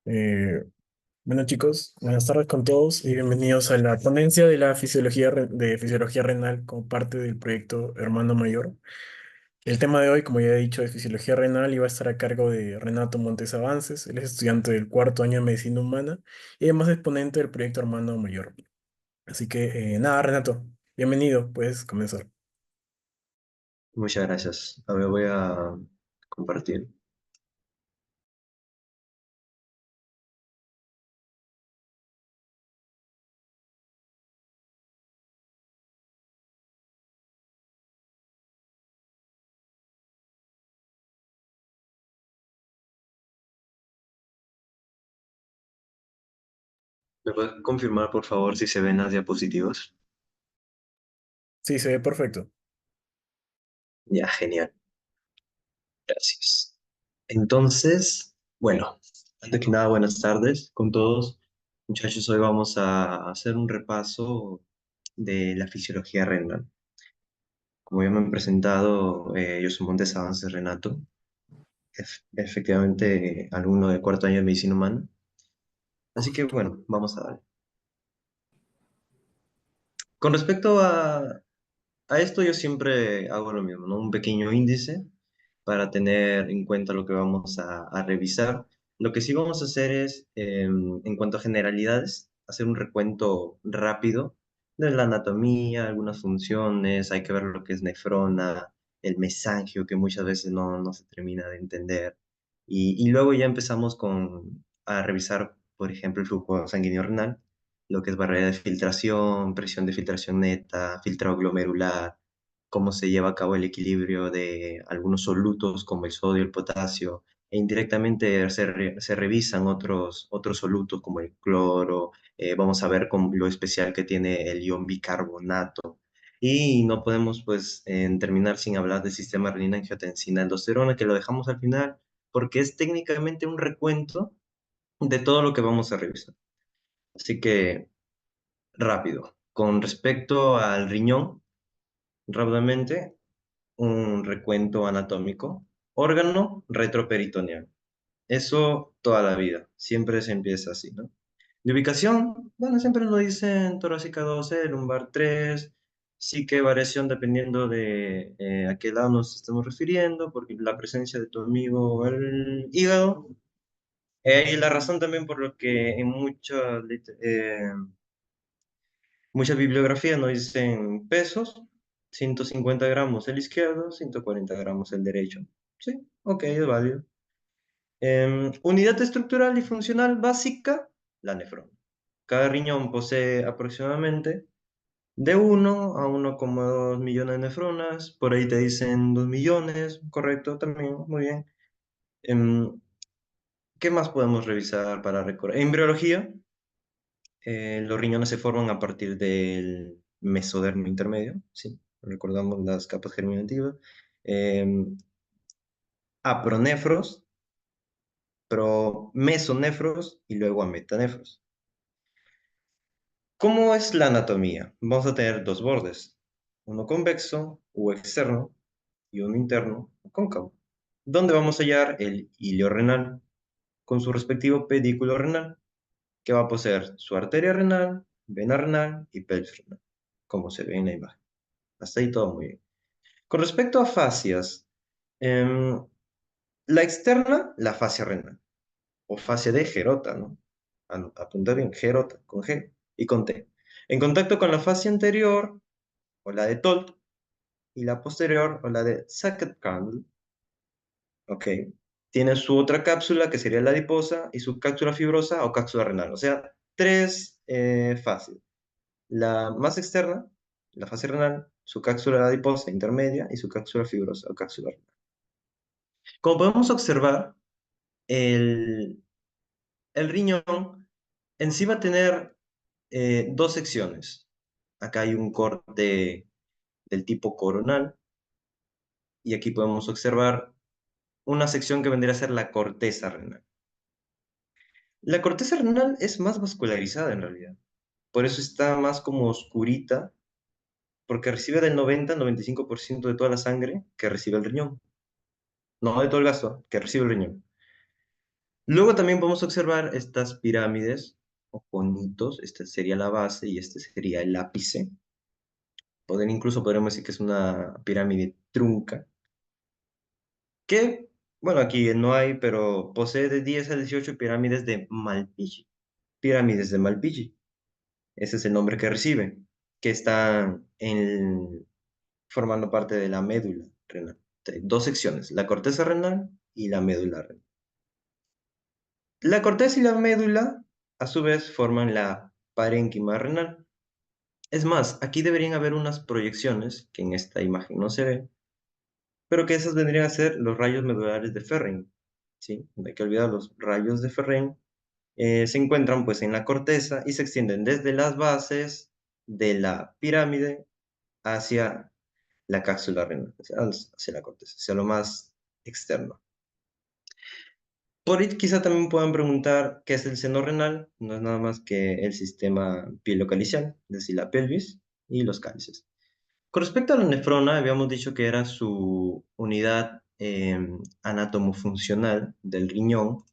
Eh, bueno chicos, buenas tardes con todos y bienvenidos a la ponencia de la de fisiología renal como parte del proyecto Hermano Mayor. El tema de hoy, como ya he dicho, es fisiología renal y va a estar a cargo de Renato Montes Avances. Él es estudiante del cuarto año de medicina humana y además exponente del proyecto Hermano Mayor. Así que nada, Renato, bienvenido, puedes comenzar. Muchas gracias. A ver, voy a compartir. ¿Me puedes confirmar, por favor, si se ven las diapositivas? Sí, se ve perfecto. Ya, genial. Gracias. Entonces, bueno, antes que nada, buenas tardes con todos. Muchachos, hoy vamos a hacer un repaso de la fisiología renal. Como ya me han presentado, yo soy Montes Avances Renato, efectivamente alumno de cuarto año de medicina humana. Así que bueno, vamos a dar. Con respecto a esto yo siempre hago lo mismo, ¿no? Un pequeño índice para tener en cuenta lo que vamos a revisar. Lo que sí vamos a hacer es, en cuanto a generalidades, hacer un recuento rápido de la anatomía, algunas funciones, hay que ver lo que es nefrona, el mesangio, que muchas veces no se termina de entender. Y luego ya empezamos a revisar, por ejemplo, el flujo sanguíneo renal, lo que es barrera de filtración, presión de filtración neta, filtrado glomerular, cómo se lleva a cabo el equilibrio de algunos solutos como el sodio, el potasio, e indirectamente se revisan otros solutos como el cloro, vamos a ver lo especial que tiene el ion bicarbonato. Y no podemos pues terminar sin hablar del sistema renina-angiotensina-aldosterona, que lo dejamos al final, porque es técnicamente un recuento de todo lo que vamos a revisar. Así que rápido. Con respecto al riñón, rápidamente, un recuento anatómico. Órgano retroperitoneal. Eso toda la vida. Siempre se empieza así, ¿no? De ubicación, bueno, siempre lo dicen torácica 12, lumbar 3. Sí que variación dependiendo de a qué lado nos estamos refiriendo, porque la presencia de tu amigo el hígado. Y la razón también por lo que en muchas bibliografías nos dicen pesos, 150 gramos el izquierdo, 140 gramos el derecho. Sí, ok, es válido. Unidad estructural y funcional básica, la nefrona. Cada riñón posee aproximadamente de 1 a 1,2 millones de nefronas. Por ahí te dicen 2 millones, correcto, también, muy bien. Em, ¿Qué más podemos revisar para recordar? Embriología, los riñones se forman a partir del mesodermo intermedio, ¿sí? Recordamos las capas germinativas. Eh, Apronefros, mesonefros y luego a metanefros. ¿Cómo es la anatomía? Vamos a tener dos bordes, uno convexo o externo y uno interno o cóncavo. ¿Dónde vamos a hallar el hilio renal con su respectivo pedículo renal, que va a poseer su arteria renal, vena renal y pelvis renal, como se ve en la imagen? Hasta ahí todo muy bien. Con respecto a fascias, em, la externa, la fascia renal, o fascia de Gerota, ¿no? Apunta bien, Gerota, con G y con T. En contacto con la fascia anterior, o la de Tolt, y la posterior, o la de Sackett-Crandall, ok. Tiene su otra cápsula, que sería la adiposa, y su cápsula fibrosa o cápsula renal. O sea, tres fascias. La más externa, la fascia renal, su cápsula adiposa intermedia y su cápsula fibrosa o cápsula renal. Como podemos observar, el, el riñón en sí va a tener dos secciones. Acá hay un corte del tipo coronal y aquí podemos observar una sección que vendría a ser la corteza renal. La corteza renal es más vascularizada en realidad. Por eso está más como oscurita, porque recibe del 90 al 95% de toda la sangre que recibe el riñón. No de todo el gasto, que recibe el riñón. Luego también podemos observar estas pirámides o conitos. Esta sería la base y este sería el ápice. Incluso podríamos decir que es una pirámide trunca, que, bueno, aquí no hay, pero posee de 10 a 18 pirámides de Malpighi. Pirámides de Malpighi. Ese es el nombre que recibe, que están formando parte de la médula renal. Dos secciones, la corteza renal y la médula renal. La corteza y la médula, a su vez, forman la parénquima renal. Es más, aquí deberían haber unas proyecciones, que en esta imagen no se ve, pero que esas vendrían a ser los rayos medulares de Ferrin. ¿Sí? No hay que olvidar, los rayos de Ferrin se encuentran pues en la corteza y se extienden desde las bases de la pirámide hacia la cápsula renal, hacia la corteza, hacia lo más externo. Por ahí quizá también puedan preguntar qué es el seno renal. No es nada más que el sistema pielocalicial, es decir, la pelvis y los cálices. Con respecto a la nefrona, habíamos dicho que era su unidad anatomofuncional del riñón,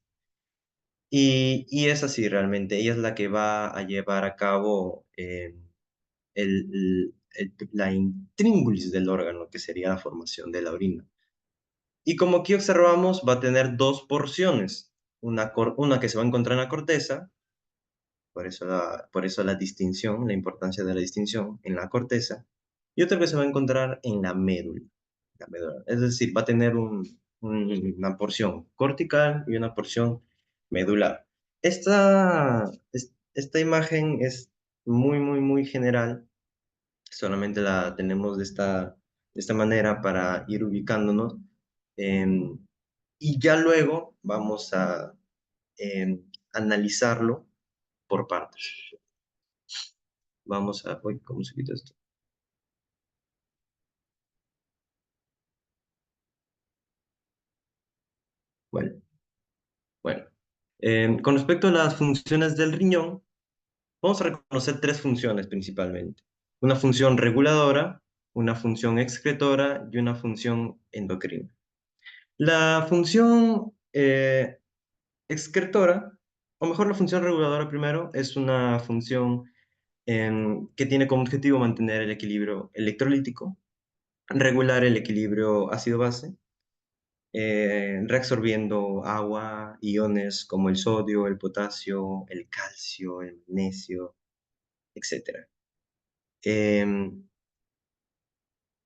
y es así realmente. Ella es la que va a llevar a cabo la intríngulis del órgano, que sería la formación de la orina. Y como aquí observamos, va a tener dos porciones. Una que se va a encontrar en la corteza, por eso la distinción, la importancia de la distinción en la corteza, y otra que se va a encontrar en la médula. Es decir, va a tener una porción cortical y una porción medular. Esta imagen es muy, muy, muy general. Solamente la tenemos de esta manera para ir ubicándonos. em, y ya luego vamos a analizarlo por partes. Vamos a... Uy, ¿cómo se quita esto? Bueno, bueno. Con respecto a las funciones del riñón, vamos a reconocer tres funciones principalmente. Una función reguladora, una función excretora y una función endocrina. La función excretora, o mejor la función reguladora primero, es una función que tiene como objetivo mantener el equilibrio electrolítico, regular el equilibrio ácido-base, reabsorbiendo agua, iones como el sodio, el potasio, el calcio, el magnesio, etcétera. Em,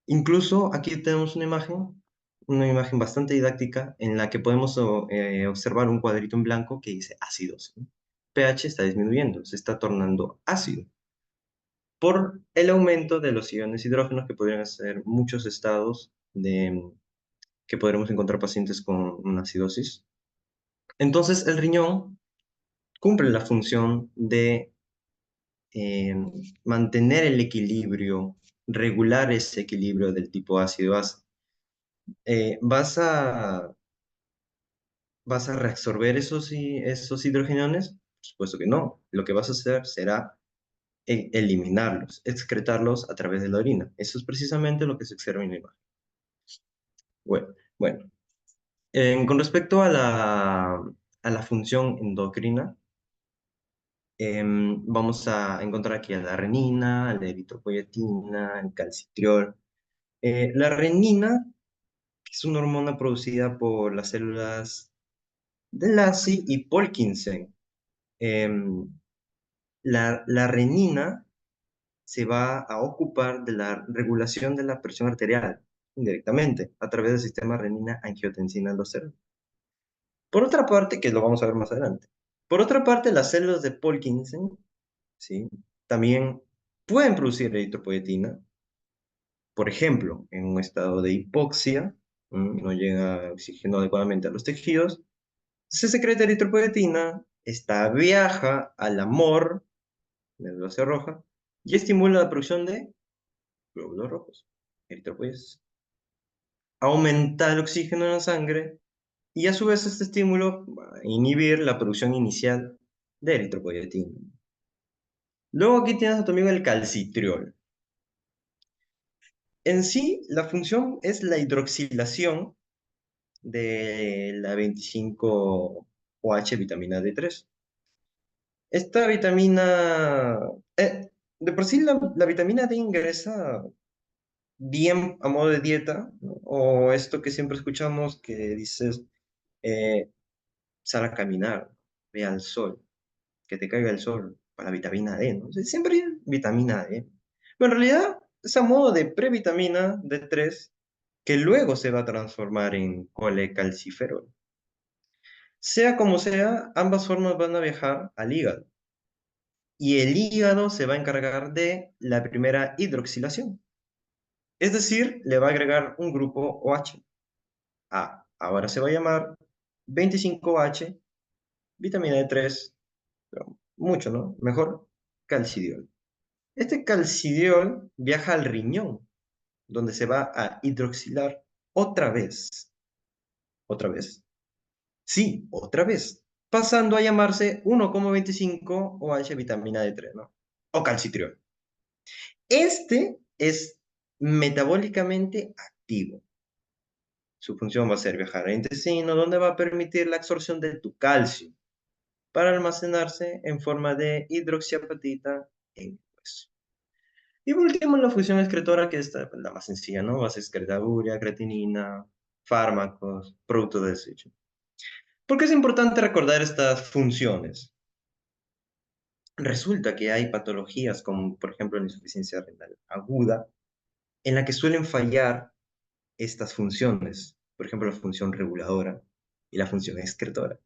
Incluso aquí tenemos una imagen bastante didáctica en la que podemos observar un cuadrito en blanco que dice ácidos, ¿no? pH está disminuyendo, se está tornando ácido por el aumento de los iones hidrógenos, que podrían ser muchos estados que podremos encontrar pacientes con una acidosis. Entonces, el riñón cumple la función de eh, mantener el equilibrio, regular ese equilibrio del tipo ácido-base. ¿Vas a reabsorber esos hidrogeniones? Por supuesto que no. Lo que vas a hacer será eliminarlos, excretarlos a través de la orina. Eso es precisamente lo que se observa en la imagen. Bueno, bueno. Con respecto a la función endocrina, vamos a encontrar aquí a la renina, la eritropoyetina, el calcitriol. La renina es una hormona producida por las células de Lassie y Purkinje. Em, la renina se va a ocupar de la regulación de la presión arterial indirectamente a través del sistema renina-angiotensina-aldosterona. Por otra parte, que lo vamos a ver más adelante, por otra parte, las células de Purkinje, ¿sí? También pueden producir eritropoyetina, por ejemplo, en un estado de hipoxia, no llega oxígeno adecuadamente a los tejidos, se secreta eritropoyetina, esta viaja al amor, médula ósea roja, y estimula la producción de glóbulos rojos, eritropoyesis. Aumenta el oxígeno en la sangre y a su vez este estímulo va a inhibir la producción inicial de eritropoyetina. Luego aquí tienes a tu amigo el calcitriol. En sí, la función es la hidroxilación de la 25 OH, vitamina D3. Esta vitamina, de por sí la vitamina D ingresa bien a modo de dieta, ¿no? O esto que siempre escuchamos que dices, eh, sal a caminar, ve al sol, que te caiga el sol para vitamina D, ¿no? O sea, siempre hay vitamina D. Pero en realidad es a modo de previtamina D3 que luego se va a transformar en colecalciferol. Sea como sea, ambas formas van a viajar al hígado. Y el hígado se va a encargar de la primera hidroxilación. Es decir, le va a agregar un grupo OH. Ahora se va a llamar 25OH, vitamina D3, pero mucho, ¿no? Mejor, calcidiol. Este calcidiol viaja al riñón, donde se va a hidroxilar otra vez. ¿Otra vez? Sí, otra vez. Pasando a llamarse 1,25OH vitamina D3, ¿no? O calcitriol. Este es metabólicamente activo. Su función va a ser viajar al intestino, donde va a permitir la absorción de tu calcio para almacenarse en forma de hidroxiapatita en el hueso. Y por último, la función excretora, que es la más sencilla, ¿no? Va a ser excretar urea, creatinina, fármacos, productos de desecho. ¿Por qué es importante recordar estas funciones? Resulta que hay patologías como, por ejemplo, la insuficiencia renal aguda, en la que suelen fallar estas funciones, por ejemplo, la función reguladora y la función excretora.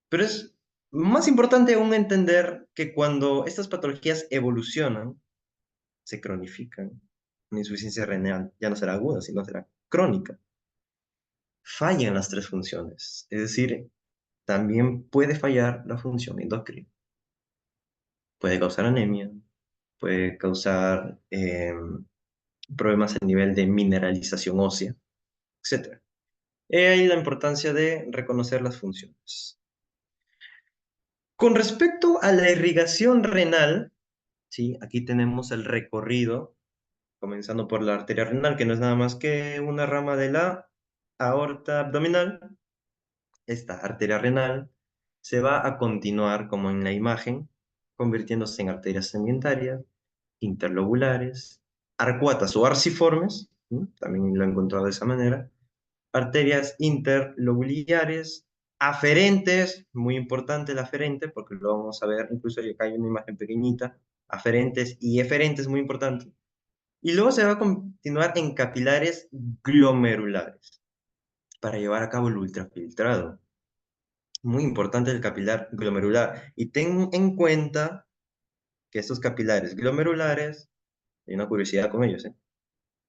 Pero es más importante aún entender que cuando estas patologías evolucionan, se cronifican, una insuficiencia renal ya no será aguda, sino será crónica. Fallan las tres funciones, es decir, también puede fallar la función endocrina. Puede causar anemia, puede causar problemas a nivel de mineralización ósea, etc. He ahí la importancia de reconocer las funciones. Con respecto a la irrigación renal, ¿sí? Aquí tenemos el recorrido, comenzando por la arteria renal, que no es nada más que una rama de la aorta abdominal. Esta arteria renal se va a continuar, como en la imagen, convirtiéndose en arterias segmentarias, interlobulares, arcuatas o arciformes, ¿sí? También lo he encontrado de esa manera, arterias interlobulares, aferentes, muy importante el aferente, porque lo vamos a ver, incluso acá hay una imagen pequeñita, aferentes y eferentes, muy importante. Y luego se va a continuar en capilares glomerulares, para llevar a cabo el ultrafiltrado. Muy importante el capilar glomerular. Y ten en cuenta que estos capilares glomerulares, hay una curiosidad con ellos, ¿eh?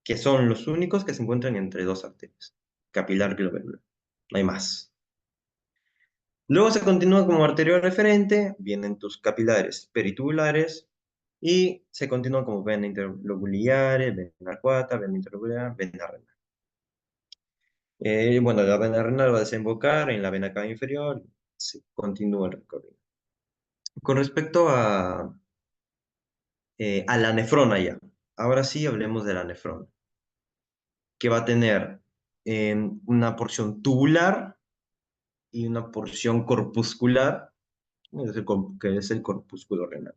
Que son los únicos que se encuentran entre dos arterias. Capilar glomerular. No hay más. Luego se continúa como arteria referente, vienen tus capilares peritubulares y se continúa como vena interlobulares, vena arcuata, vena interlobular, vena renal. Bueno, la vena renal va a desembocar en la vena cava inferior, se continúa el recorrido. Con respecto a la nefrona ya, ahora sí hablemos de la nefrona, que va a tener una porción tubular y una porción corpuscular, que es el corpúsculo renal.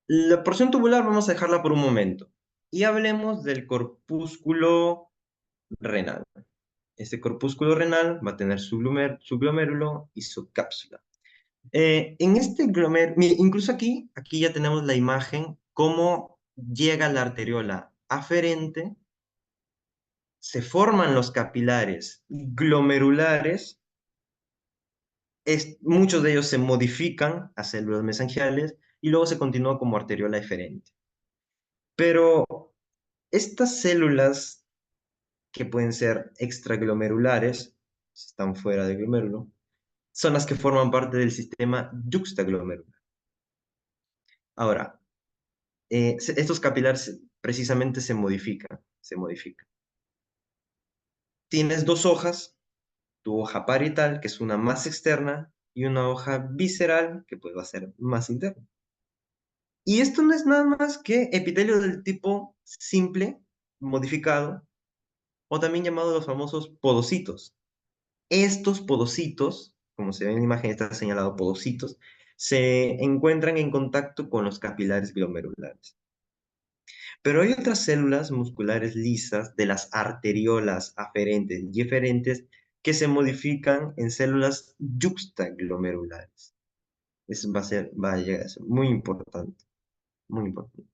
La porción tubular vamos a dejarla por un momento y hablemos del corpúsculo renal. Este corpúsculo renal va a tener su glomérulo y su cápsula. En este glomérulo, incluso aquí ya tenemos la imagen, cómo llega la arteriola aferente, se forman los capilares glomerulares, muchos de ellos se modifican a células mesangiales y luego se continúa como arteriola eferente. Pero estas células que pueden ser extraglomerulares, si están fuera del glomérulo, son las que forman parte del sistema yuxtaglomerular. Ahora, estos capilares precisamente se modifican. Tienes dos hojas, tu hoja parietal, que es una más externa, y una hoja visceral, que pues va a ser más interna. Y esto no es nada más que epitelio del tipo simple, modificado, o también llamado los famosos podocitos. Estos podocitos como se ve en la imagen, está señalado podocitos, se encuentran en contacto con los capilares glomerulares. Pero hay otras células musculares lisas de las arteriolas aferentes y eferentes que se modifican en células yuxtaglomerulares. Eso va a llegar a ser muy importante, muy importante.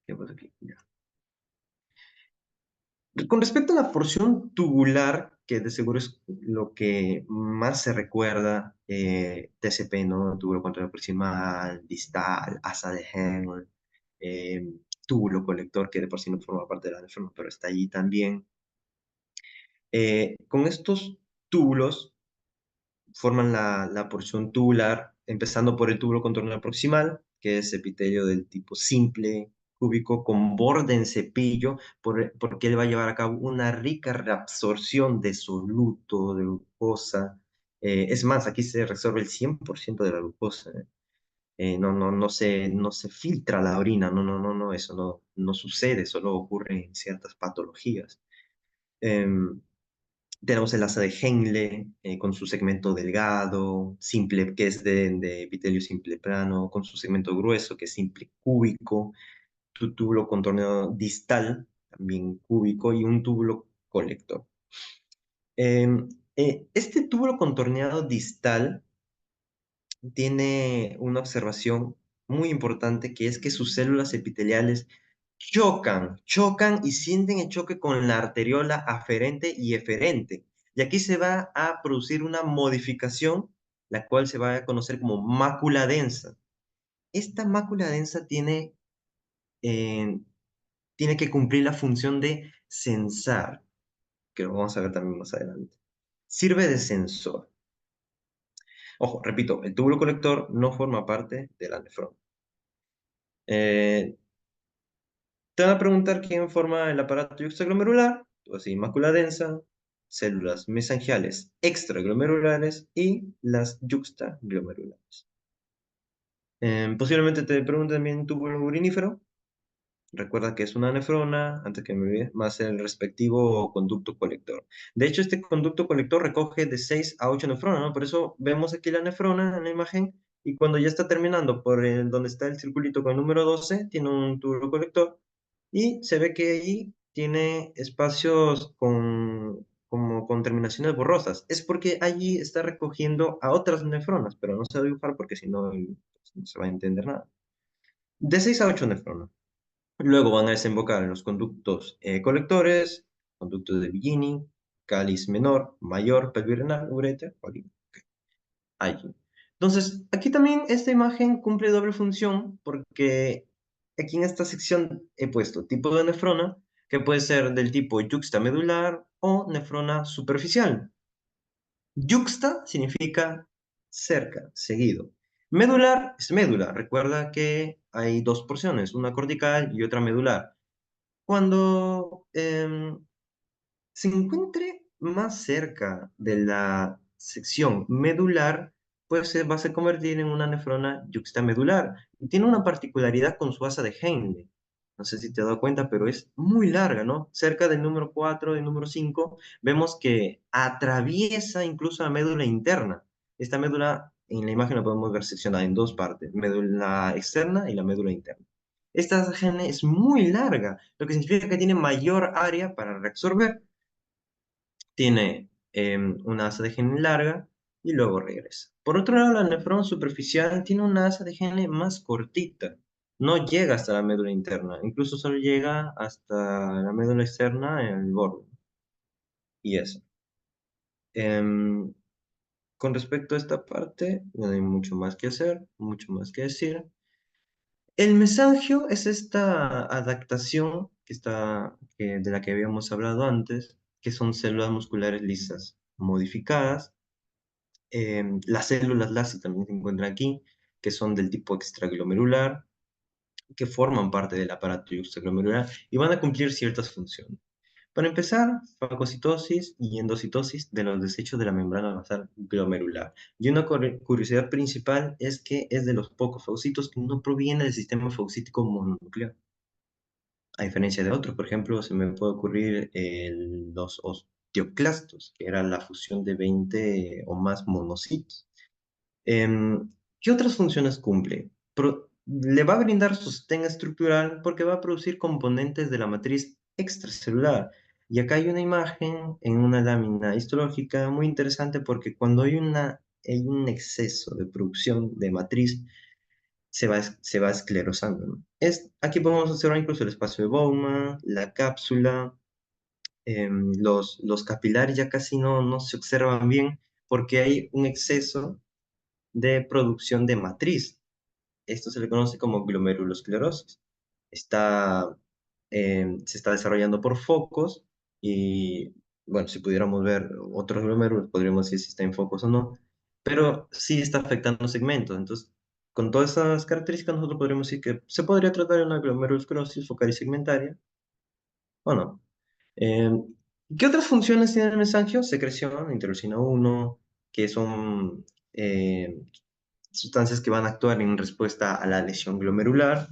¿Qué pasa aquí? Ya. Con respecto a la porción tubular, que de seguro es lo que más se recuerda, TCP, ¿no? Túbulo control proximal, distal, asa de Henle, eh, túbulo colector, que de por sí no forma parte de la nefrona, pero está allí también. Con estos túbulos forman la porción tubular, empezando por el túbulo contorno proximal, que es epitelio del tipo simple, cúbico, con borde en cepillo, porque él va a llevar a cabo una rica reabsorción de soluto, de glucosa. Es más, aquí se resorbe el 100% de la glucosa. No se filtra la orina, no, eso no sucede, solo ocurre en ciertas patologías. Em, Tenemos el asa de Henle con su segmento delgado, simple, que es de epitelio simple plano, con su segmento grueso, que es simple cúbico, tu túbulo contorneado distal, también cúbico, y un túbulo colector. Este túbulo contorneado distal tiene una observación muy importante, que es que sus células epiteliales chocan y sienten el choque con la arteriola aferente y eferente. Y aquí se va a producir una modificación, la cual se va a conocer como mácula densa. Esta mácula densa eh, tiene que cumplir la función de sensar, que lo vamos a ver también más adelante. Sirve de sensor. Ojo, repito, el túbulo colector no forma parte de la nefrona. Eh, Te van a preguntar quién forma el aparato yuxtaglomerular, pues sí, mácula densa, células mesangiales extraglomerulares y las yuxtaglomerulares. Posiblemente te pregunten también túbulo urinífero. Recuerda que es una nefrona, antes que me olvide, más el respectivo conducto colector. De hecho, este conducto colector recoge de 6 a 8 nefronas, ¿no? Por eso vemos aquí la nefrona en la imagen, y cuando ya está terminando por donde está el circulito con el número 12, tiene un túbulo colector, y se ve que ahí tiene espacios como con terminaciones borrosas. Es porque allí está recogiendo a otras nefronas, pero no se va a dibujar porque si no, pues, no se va a entender nada. De 6 a 8 nefronas. Luego van a desembocar en los conductos colectores, conductos de Bellini, cáliz menor, mayor, pelvirenal, ureter, orina. Allí. Entonces, aquí también esta imagen cumple doble función, porque aquí en esta sección he puesto tipo de nefrona, que puede ser del tipo yuxtamedular o nefrona superficial. Yuxta significa cerca, seguido. Medular es médula. Recuerda que hay dos porciones, una cortical y otra medular. Cuando se encuentre más cerca de la sección medular, pues se va a convertir en una nefrona yuxtamedular. Y tiene una particularidad con su asa de Henle. No sé si te has dado cuenta, pero es muy larga, ¿no? Cerca del número 4, del número 5, vemos que atraviesa incluso la médula interna. Esta médula en la imagen la podemos ver seccionada en dos partes, médula externa y la médula interna. Esta asa de Henle es muy larga, lo que significa que tiene mayor área para reabsorber. Tiene una asa de Henle larga y luego regresa. Por otro lado, la nefrona superficial tiene una asa de Henle más cortita. No llega hasta la médula interna, incluso solo llega hasta la médula externa en el borde. Y eso. Em, con respecto a esta parte, no hay mucho más que hacer, mucho más que decir. El mesangio es esta adaptación de la que habíamos hablado antes, que son células musculares lisas modificadas. Las células LASI también se encuentran aquí, que son del tipo extraglomerular, que forman parte del aparato extraglomerular y van a cumplir ciertas funciones. Para empezar, fagocitosis y endocitosis de los desechos de la membrana basal glomerular. Y una curiosidad principal es que es de los pocos fagocitos que no proviene del sistema fagocítico mononuclear. A diferencia de otros, por ejemplo, se me puede ocurrir los osteoclastos, que era la fusión de 20 o más monocitos. ¿Qué otras funciones cumple? Le va a brindar sostén estructural porque va a producir componentes de la matriz extracelular. Y acá hay una imagen en una lámina histológica muy interesante porque cuando hay un exceso de producción de matriz, se va esclerosando, ¿no? Aquí podemos observar incluso el espacio de Bowman, la cápsula, los capilares ya casi no se observan bien porque hay un exceso de producción de matriz. Esto se le conoce como glomerulosclerosis. Está, Se está desarrollando por focos y, bueno, si pudiéramos ver otros glomérulos, podríamos decir si está en focos o no, pero sí está afectando segmentos. Entonces, con todas esas características, nosotros podríamos decir que se podría tratar de una glomerulosclerosis focal y segmentaria o no. Eh, ¿Qué otras funciones tiene el mesangio? Secreción, interleucina 1, que son sustancias que van a actuar en respuesta a la lesión glomerular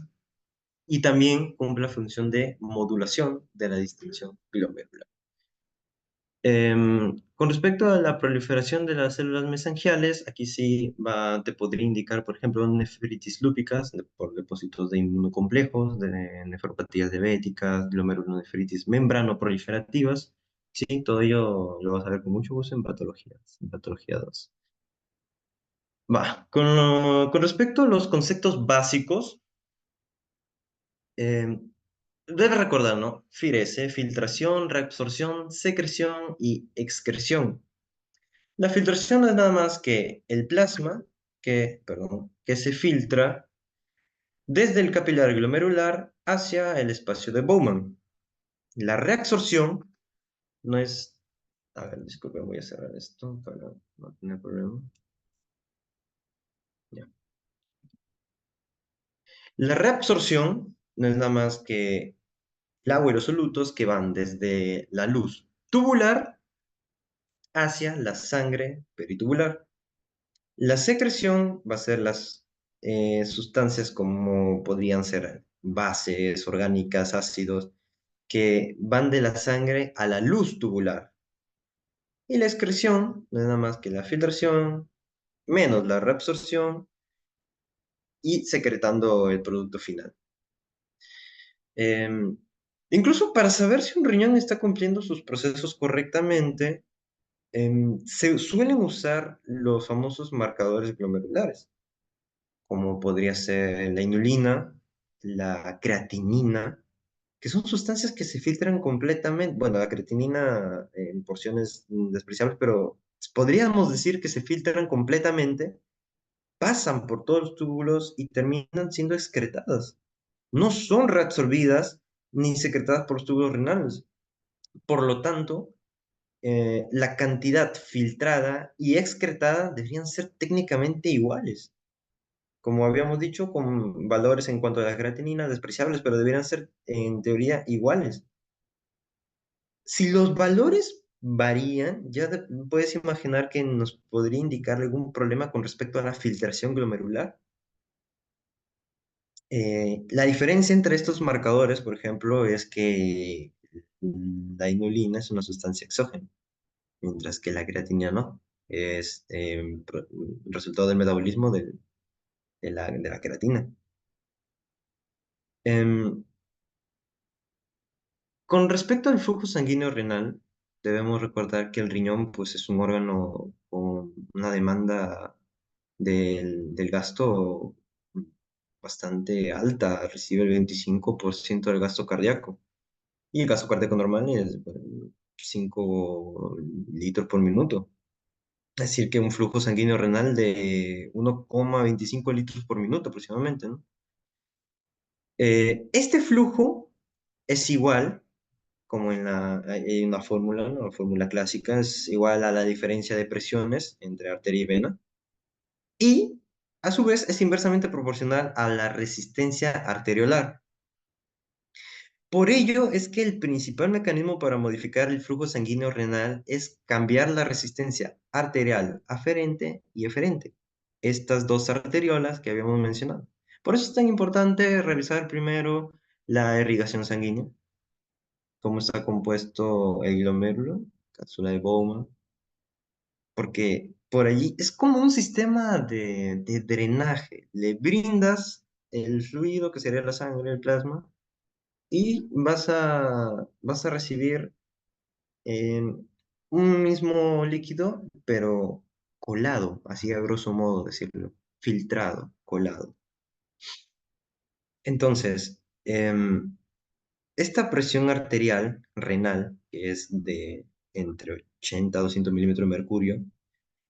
y también cumple la función de modulación de la distensión glomerular. Con respecto a la proliferación de las células mesangiales, aquí sí te podría indicar, por ejemplo, nefritis lúpicas por depósitos de inmunocomplejos, de nefropatías diabéticas, glomerulonefritis membranoproliferativas. Sí, todo ello lo vas a ver con mucho gusto en patología 2. Con respecto a los conceptos básicos, eh, debes recordar, ¿no? FIRESE, filtración, reabsorción, secreción y excreción. La filtración no es nada más que el plasma que se filtra desde el capilar glomerular hacia el espacio de Bowman. La reabsorción no es... A ver, disculpe, voy a cerrar esto para no tener problema. Ya. La reabsorción no es nada más que el agua y los solutos que van desde la luz tubular hacia la sangre peritubular. La secreción va a ser las sustancias como podrían ser bases orgánicas, ácidos, que van de la sangre a la luz tubular. Y la excreción no es nada más que la filtración menos la reabsorción y secretando el producto final. Em, Incluso para saber si un riñón está cumpliendo sus procesos correctamente, se suelen usar los famosos marcadores glomerulares, como podría ser la inulina, la creatinina, que son sustancias que se filtran completamente. Bueno, la creatinina en porciones despreciables, pero podríamos decir que se filtran completamente, pasan por todos los túbulos y terminan siendo excretadas. No son reabsorbidas ni secretadas por los túbulos renales. Por lo tanto, la cantidad filtrada y excretada deberían ser técnicamente iguales. Como habíamos dicho, con valores en cuanto a la creatinina despreciables, pero deberían ser en teoría iguales. Si los valores varían, puedes imaginar que nos podría indicar algún problema con respecto a la filtración glomerular. La diferencia entre estos marcadores, por ejemplo, es que la inulina es una sustancia exógena, mientras que la creatinina no. Es resultado del metabolismo de la creatina. Em, con respecto al flujo sanguíneo renal, debemos recordar que el riñón pues, es un órgano con una demanda del gasto bastante alta, recibe el 25% del gasto cardíaco. Y el gasto cardíaco normal es 5 litros por minuto. Es decir, que un flujo sanguíneo renal de 1,25 litros por minuto aproximadamente, ¿no? Este flujo es igual, como hay una fórmula, ¿no? La fórmula clásica es igual a la diferencia de presiones entre arteria y vena, y a su vez es inversamente proporcional a la resistencia arteriolar. Por ello es que el principal mecanismo para modificar el flujo sanguíneo renal es cambiar la resistencia arterial aferente y eferente, estas dos arteriolas que habíamos mencionado. Por eso es tan importante revisar primero la irrigación sanguínea, cómo está compuesto el glomérulo. cápsula de Bowman, porque por allí es como un sistema de drenaje. Le brindas el fluido que sería la sangre, el plasma, y vas a recibir un mismo líquido, pero colado, así a grosso modo decirlo, filtrado, colado. Entonces, esta presión arterial renal, que es de entre 80 a 200 milímetros de mercurio,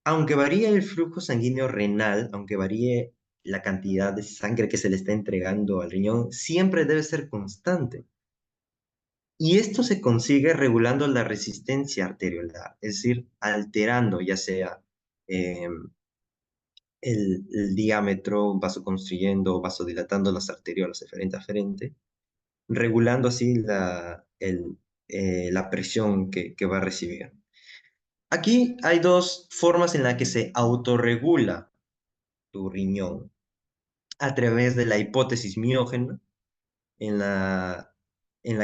aunque varíe el flujo sanguíneo renal, aunque varíe la cantidad de sangre que se le está entregando al riñón, siempre debe ser constante. Y esto se consigue regulando la resistencia arteriolar, es decir, alterando ya sea eh, el diámetro, vasoconstruyendo, vasodilatando las arteriolas de frente a frente, regulando así la presión que va a recibir. Aquí hay dos formas en las que se autorregula tu riñón a través de la hipótesis miógena, en la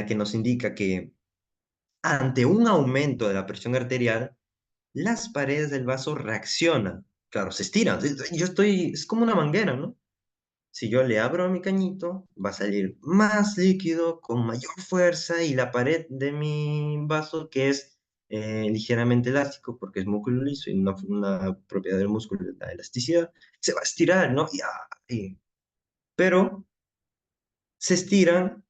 que nos indica que ante un aumento de la presión arterial, las paredes del vaso reaccionan. Claro, se estiran. Es como una manguera, ¿no? Si yo le abro a mi cañito, va a salir más líquido con mayor fuerza y la pared de mi vaso, que es ligeramente elástico porque es músculo liso y una propiedad del músculo es la elasticidad, se va a estirar, ¿no? Pero se estiran,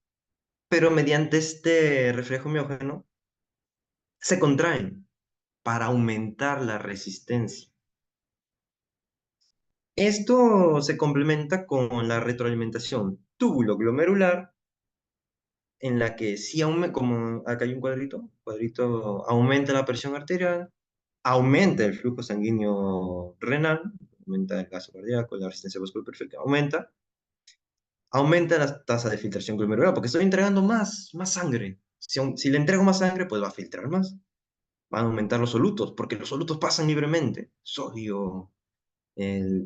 pero mediante este reflejo miógeno se contraen para aumentar la resistencia. Esto se complementa con la retroalimentación túbulo-glomerular, en la que si aumenta, como acá hay un cuadrito aumenta la presión arterial, aumenta el flujo sanguíneo renal, aumenta el gasto cardíaco, la resistencia vascular perfecta, aumenta la tasa de filtración glomerular, porque estoy entregando más sangre. Si le entrego más sangre, pues va a filtrar más. Van a aumentar los solutos, porque los solutos pasan libremente. Sodio,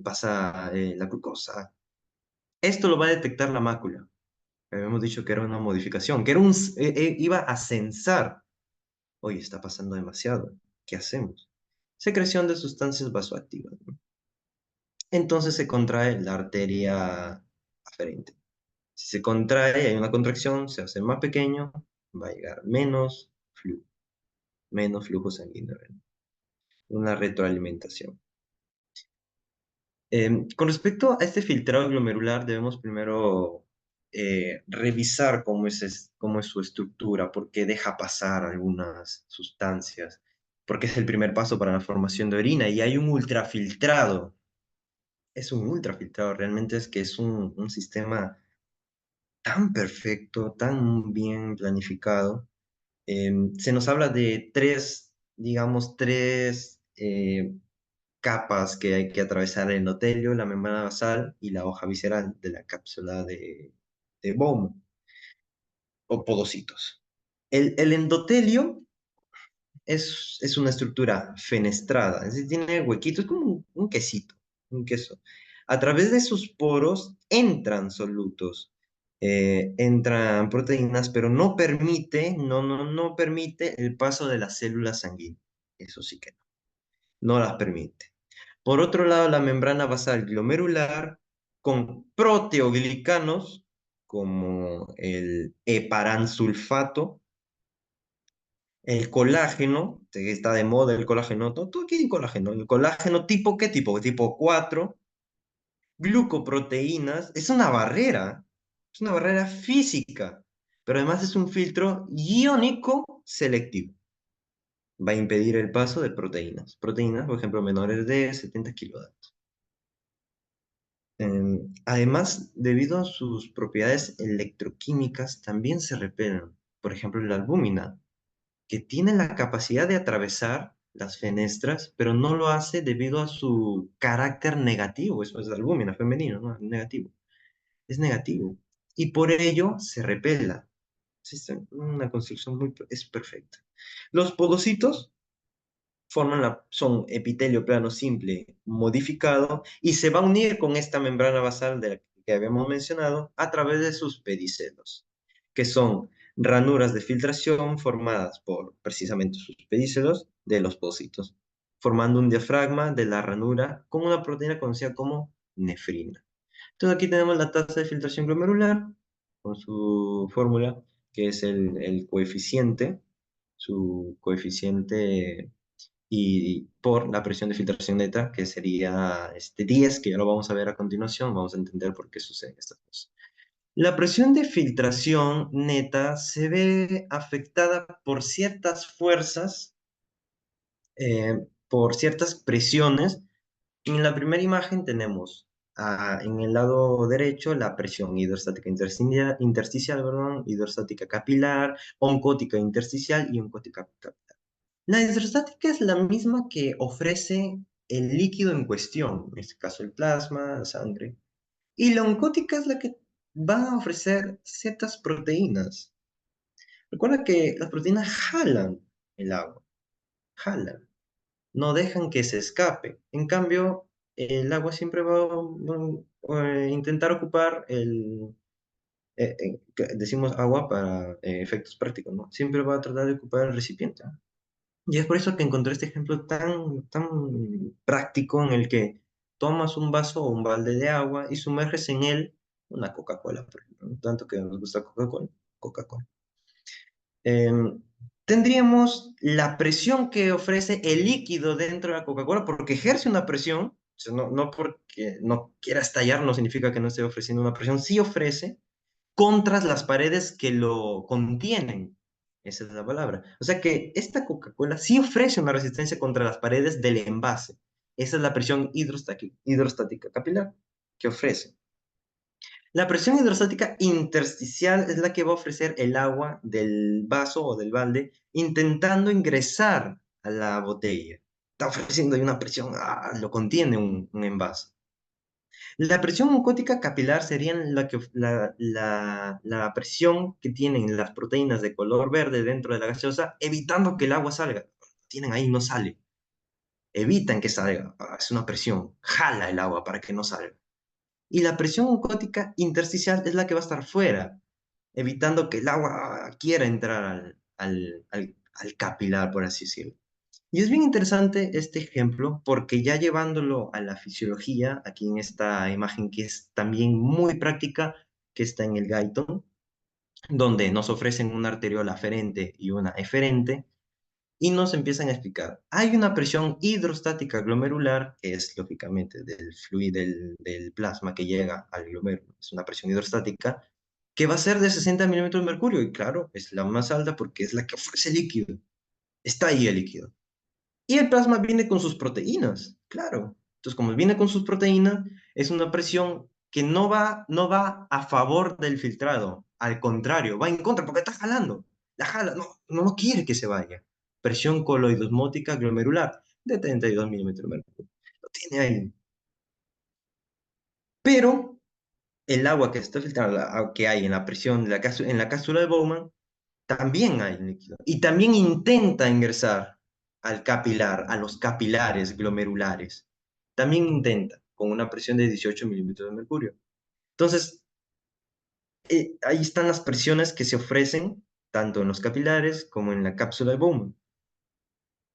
pasa la glucosa. Esto lo va a detectar la mácula. Habíamos dicho que era una modificación, que iba a censar. Oye, está pasando demasiado. ¿Qué hacemos? Secreción de sustancias vasoactivas, ¿no? Entonces se contrae la arteria aferente. Si se contrae, hay una contracción, se hace más pequeño, va a llegar menos flujo sanguíneo, una retroalimentación. Con respecto a este filtrado glomerular, debemos primero revisar cómo es su estructura, por qué deja pasar algunas sustancias, porque es el primer paso para la formación de orina y hay un ultrafiltrado. Es un ultrafiltrado, realmente es que es un sistema tan perfecto, tan bien planificado. Se nos habla de digamos, tres capas que hay que atravesar: el endotelio, la membrana basal y la hoja visceral de la cápsula de Bowman o podocitos. El endotelio es una estructura fenestrada, es decir, tiene huequitos, es como un quesito, un queso. A través de sus poros entran solutos, entran proteínas, pero no permite el paso de las células sanguíneas. Eso sí que no las permite. Por otro lado, la membrana basal glomerular con proteoglicanos como el heparansulfato, el colágeno, que está de moda el colágeno, todo aquí hay colágeno. El colágeno tipo, ¿qué tipo? Tipo 4, glucoproteínas, es una barrera física, pero además es un filtro iónico selectivo. Va a impedir el paso de proteínas, por ejemplo, menores de 70 kilodaltos. Además, debido a sus propiedades electroquímicas, también se repelen. Por ejemplo, la albúmina, que tiene la capacidad de atravesar las fenestras, pero no lo hace debido a su carácter negativo. Eso es albúmina femenino, ¿no? Negativo. Es negativo. Y por ello se repela. Una construcción es perfecta. Los podocitos son epitelio plano simple modificado y se va a unir con esta membrana basal que habíamos mencionado a través de sus pedicelos, que son ranuras de filtración formadas por precisamente sus pedícelos de los pocitos, formando un diafragma de la ranura con una proteína conocida como nefrina. Entonces aquí tenemos la tasa de filtración glomerular con su fórmula, que es el coeficiente, su coeficiente y por la presión de filtración neta, que sería 10, que ya lo vamos a ver a continuación, vamos a entender por qué suceden estas cosas. La presión de filtración neta se ve afectada por ciertas fuerzas, por ciertas presiones. En la primera imagen tenemos en el lado derecho la presión hidrostática intersticial, perdón, hidrostática capilar, oncótica intersticial y oncótica capilar. La hidrostática es la misma que ofrece el líquido en cuestión, en este caso el plasma, la sangre, y la oncótica es la que va a ofrecer ciertas proteínas. Recuerda que las proteínas jalan el agua, jalan, no dejan que se escape. En cambio, el agua siempre va a intentar ocupar decimos agua para efectos prácticos, ¿no? Siempre va a tratar de ocupar el recipiente. ¿No? Y es por eso que encontré este ejemplo tan práctico en el que tomas un vaso o un balde de agua y sumerges en él una Coca-Cola, por ejemplo. ¿No? Tanto que nos gusta Coca-Cola, Coca-Cola. Tendríamos la presión que ofrece el líquido dentro de la Coca-Cola, porque ejerce una presión, o sea, no porque no quiera estallar, no significa que no esté ofreciendo una presión, sí ofrece contra las paredes que lo contienen. Esa es la palabra. O sea que esta Coca-Cola sí ofrece una resistencia contra las paredes del envase. Esa es la presión hidrostática capilar que ofrece. La presión hidrostática intersticial es la que va a ofrecer el agua del vaso o del balde intentando ingresar a la botella. Está ofreciendo ahí una presión, lo contiene un envase. La presión oncótica capilar sería la presión que tienen las proteínas de color verde dentro de la gaseosa, evitando que el agua salga. Tienen ahí, no sale. Evitan que salga. Es una presión. Jala el agua para que no salga. Y la presión oncótica intersticial es la que va a estar fuera, evitando que el agua quiera entrar al capilar, por así decirlo. Y es bien interesante este ejemplo porque ya llevándolo a la fisiología, aquí en esta imagen que es también muy práctica, que está en el Guyton, donde nos ofrecen una arteriola aferente y una eferente, y nos empiezan a explicar, hay una presión hidrostática glomerular, que es lógicamente del fluido del plasma que llega al glomérulo, es una presión hidrostática, que va a ser de 60 milímetros de mercurio, y claro, es la más alta porque es la que ofrece líquido, está ahí el líquido. Y el plasma viene con sus proteínas, claro. Entonces, como viene con sus proteínas, es una presión que no va a favor del filtrado, al contrario, va en contra porque está jalando. La jala, no quiere que se vaya. Presión coloidosmótica glomerular de 32 milímetros de mercurio. Lo tiene ahí. Pero el agua que se está filtrando, que hay en la presión de en la cápsula de Bowman, también hay líquido. Y también intenta ingresar al capilar, a los capilares glomerulares. También intenta, con una presión de 18 milímetros de mercurio. Entonces, ahí están las presiones que se ofrecen, tanto en los capilares como en la cápsula de Bowman.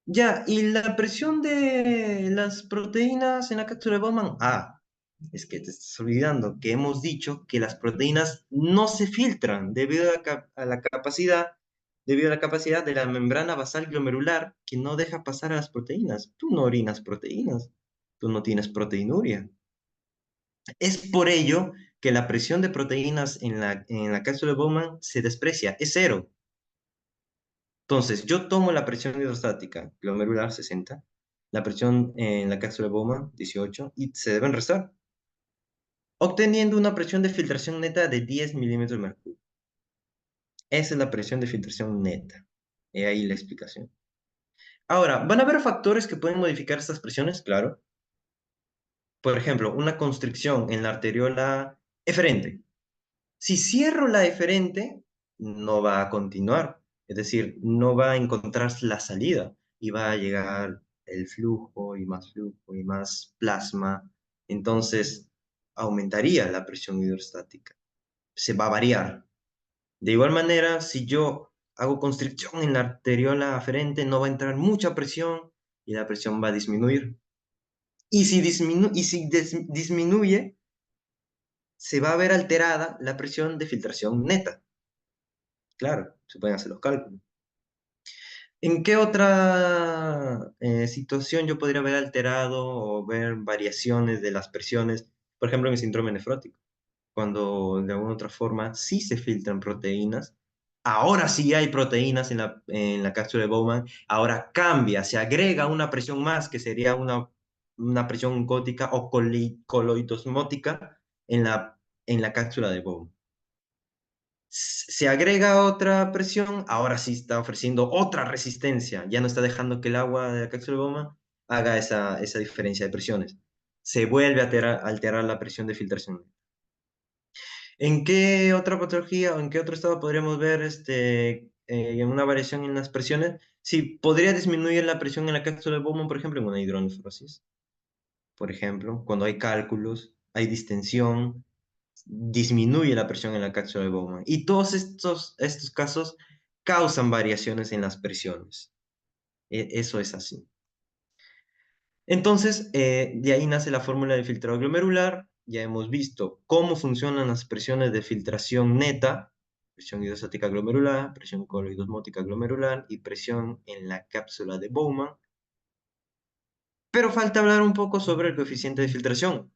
Ya, y la presión de las proteínas en la cápsula de Bowman. Es que te estás olvidando que hemos dicho que las proteínas no se filtran a la capacidad, debido a la capacidad de la membrana basal glomerular que no deja pasar a las proteínas. Tú no orinas proteínas, tú no tienes proteinuria. Es por ello que la presión de proteínas en la cápsula de Bowman se desprecia, es cero. Entonces, yo tomo la presión hidrostática glomerular 60, la presión en la cápsula de Bowman 18 y se deben restar, obteniendo una presión de filtración neta de 10 milímetros de mercurio. Esa es la presión de filtración neta. He ahí la explicación. Ahora, ¿van a haber factores que pueden modificar estas presiones? Claro. Por ejemplo, una constricción en la arteriola eferente. Si cierro la eferente, no va a continuar. Es decir, no va a encontrar la salida y va a llegar el flujo y más plasma. Entonces, aumentaría la presión hidrostática. Se va a variar. De igual manera, si yo hago constricción en la arteriola aferente, no va a entrar mucha presión y la presión va a disminuir. Y si disminuye, se va a ver alterada la presión de filtración neta. Claro, se pueden hacer los cálculos. ¿En qué otra situación yo podría ver alterado o ver variaciones de las presiones? Por ejemplo, en el síndrome nefrótico, cuando de alguna otra forma sí se filtran proteínas. Ahora sí hay proteínas en la cápsula de Bowman. Ahora cambia, se agrega una presión más, que sería una presión oncótica o coloidosmótica en la cápsula de Bowman. Se agrega otra presión, ahora sí está ofreciendo otra resistencia, ya no está dejando que el agua de la cápsula de Bowman haga esa diferencia de presiones. Se vuelve a alterar la presión de filtración. ¿En qué otra patología o en qué otro estado podríamos ver una variación en las presiones? Sí, podría disminuir la presión en la cápsula de Bowman, por ejemplo, en una hidronefrosis. Por ejemplo, cuando hay cálculos, hay distensión, disminuye la presión en la cápsula de Bowman. Y todos estos casos causan variaciones en las presiones. Eso es así. Entonces, de ahí nace la fórmula de filtrado glomerular. Ya hemos visto cómo funcionan las presiones de filtración neta, presión hidrostática glomerular, presión coloidosmótica glomerular y presión en la cápsula de Bowman. Pero falta hablar un poco sobre el coeficiente de filtración,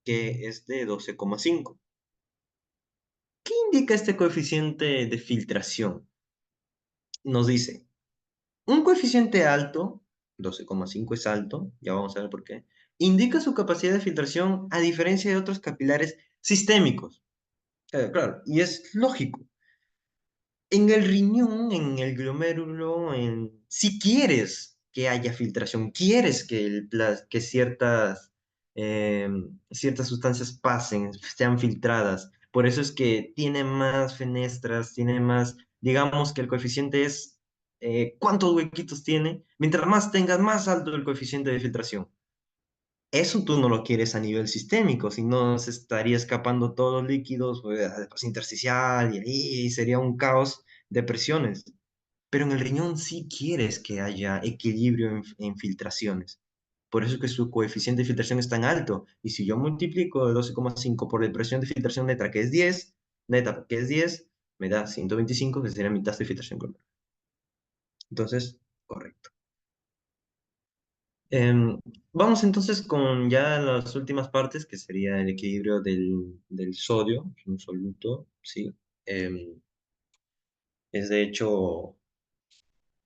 que es de 12,5. ¿Qué indica este coeficiente de filtración? Nos dice, un coeficiente alto, 12,5 es alto, ya vamos a ver por qué, indica su capacidad de filtración a diferencia de otros capilares sistémicos. Claro, y es lógico. En el riñón, en el glomérulo, si quieres que haya filtración, quieres que, que ciertas sustancias pasen, sean filtradas. Por eso es que tiene más fenestras, tiene más, digamos que el coeficiente es cuántos huequitos tiene. Mientras más tengas, más alto el coeficiente de filtración. Eso tú no lo quieres a nivel sistémico, si no se estaría escapando todos los líquidos, al espacio intersticial, y ahí sería un caos de presiones. Pero en el riñón sí quieres que haya equilibrio en filtraciones. Por eso es que su coeficiente de filtración es tan alto. Y si yo multiplico el 12,5 por la presión de filtración neta, que es 10, neta, que es 10, me da 125, que sería mi tasa de filtración glomerular. Entonces, correcto. Em, Vamos entonces con ya las últimas partes, que sería el equilibrio del sodio, un soluto, ¿sí? Es de hecho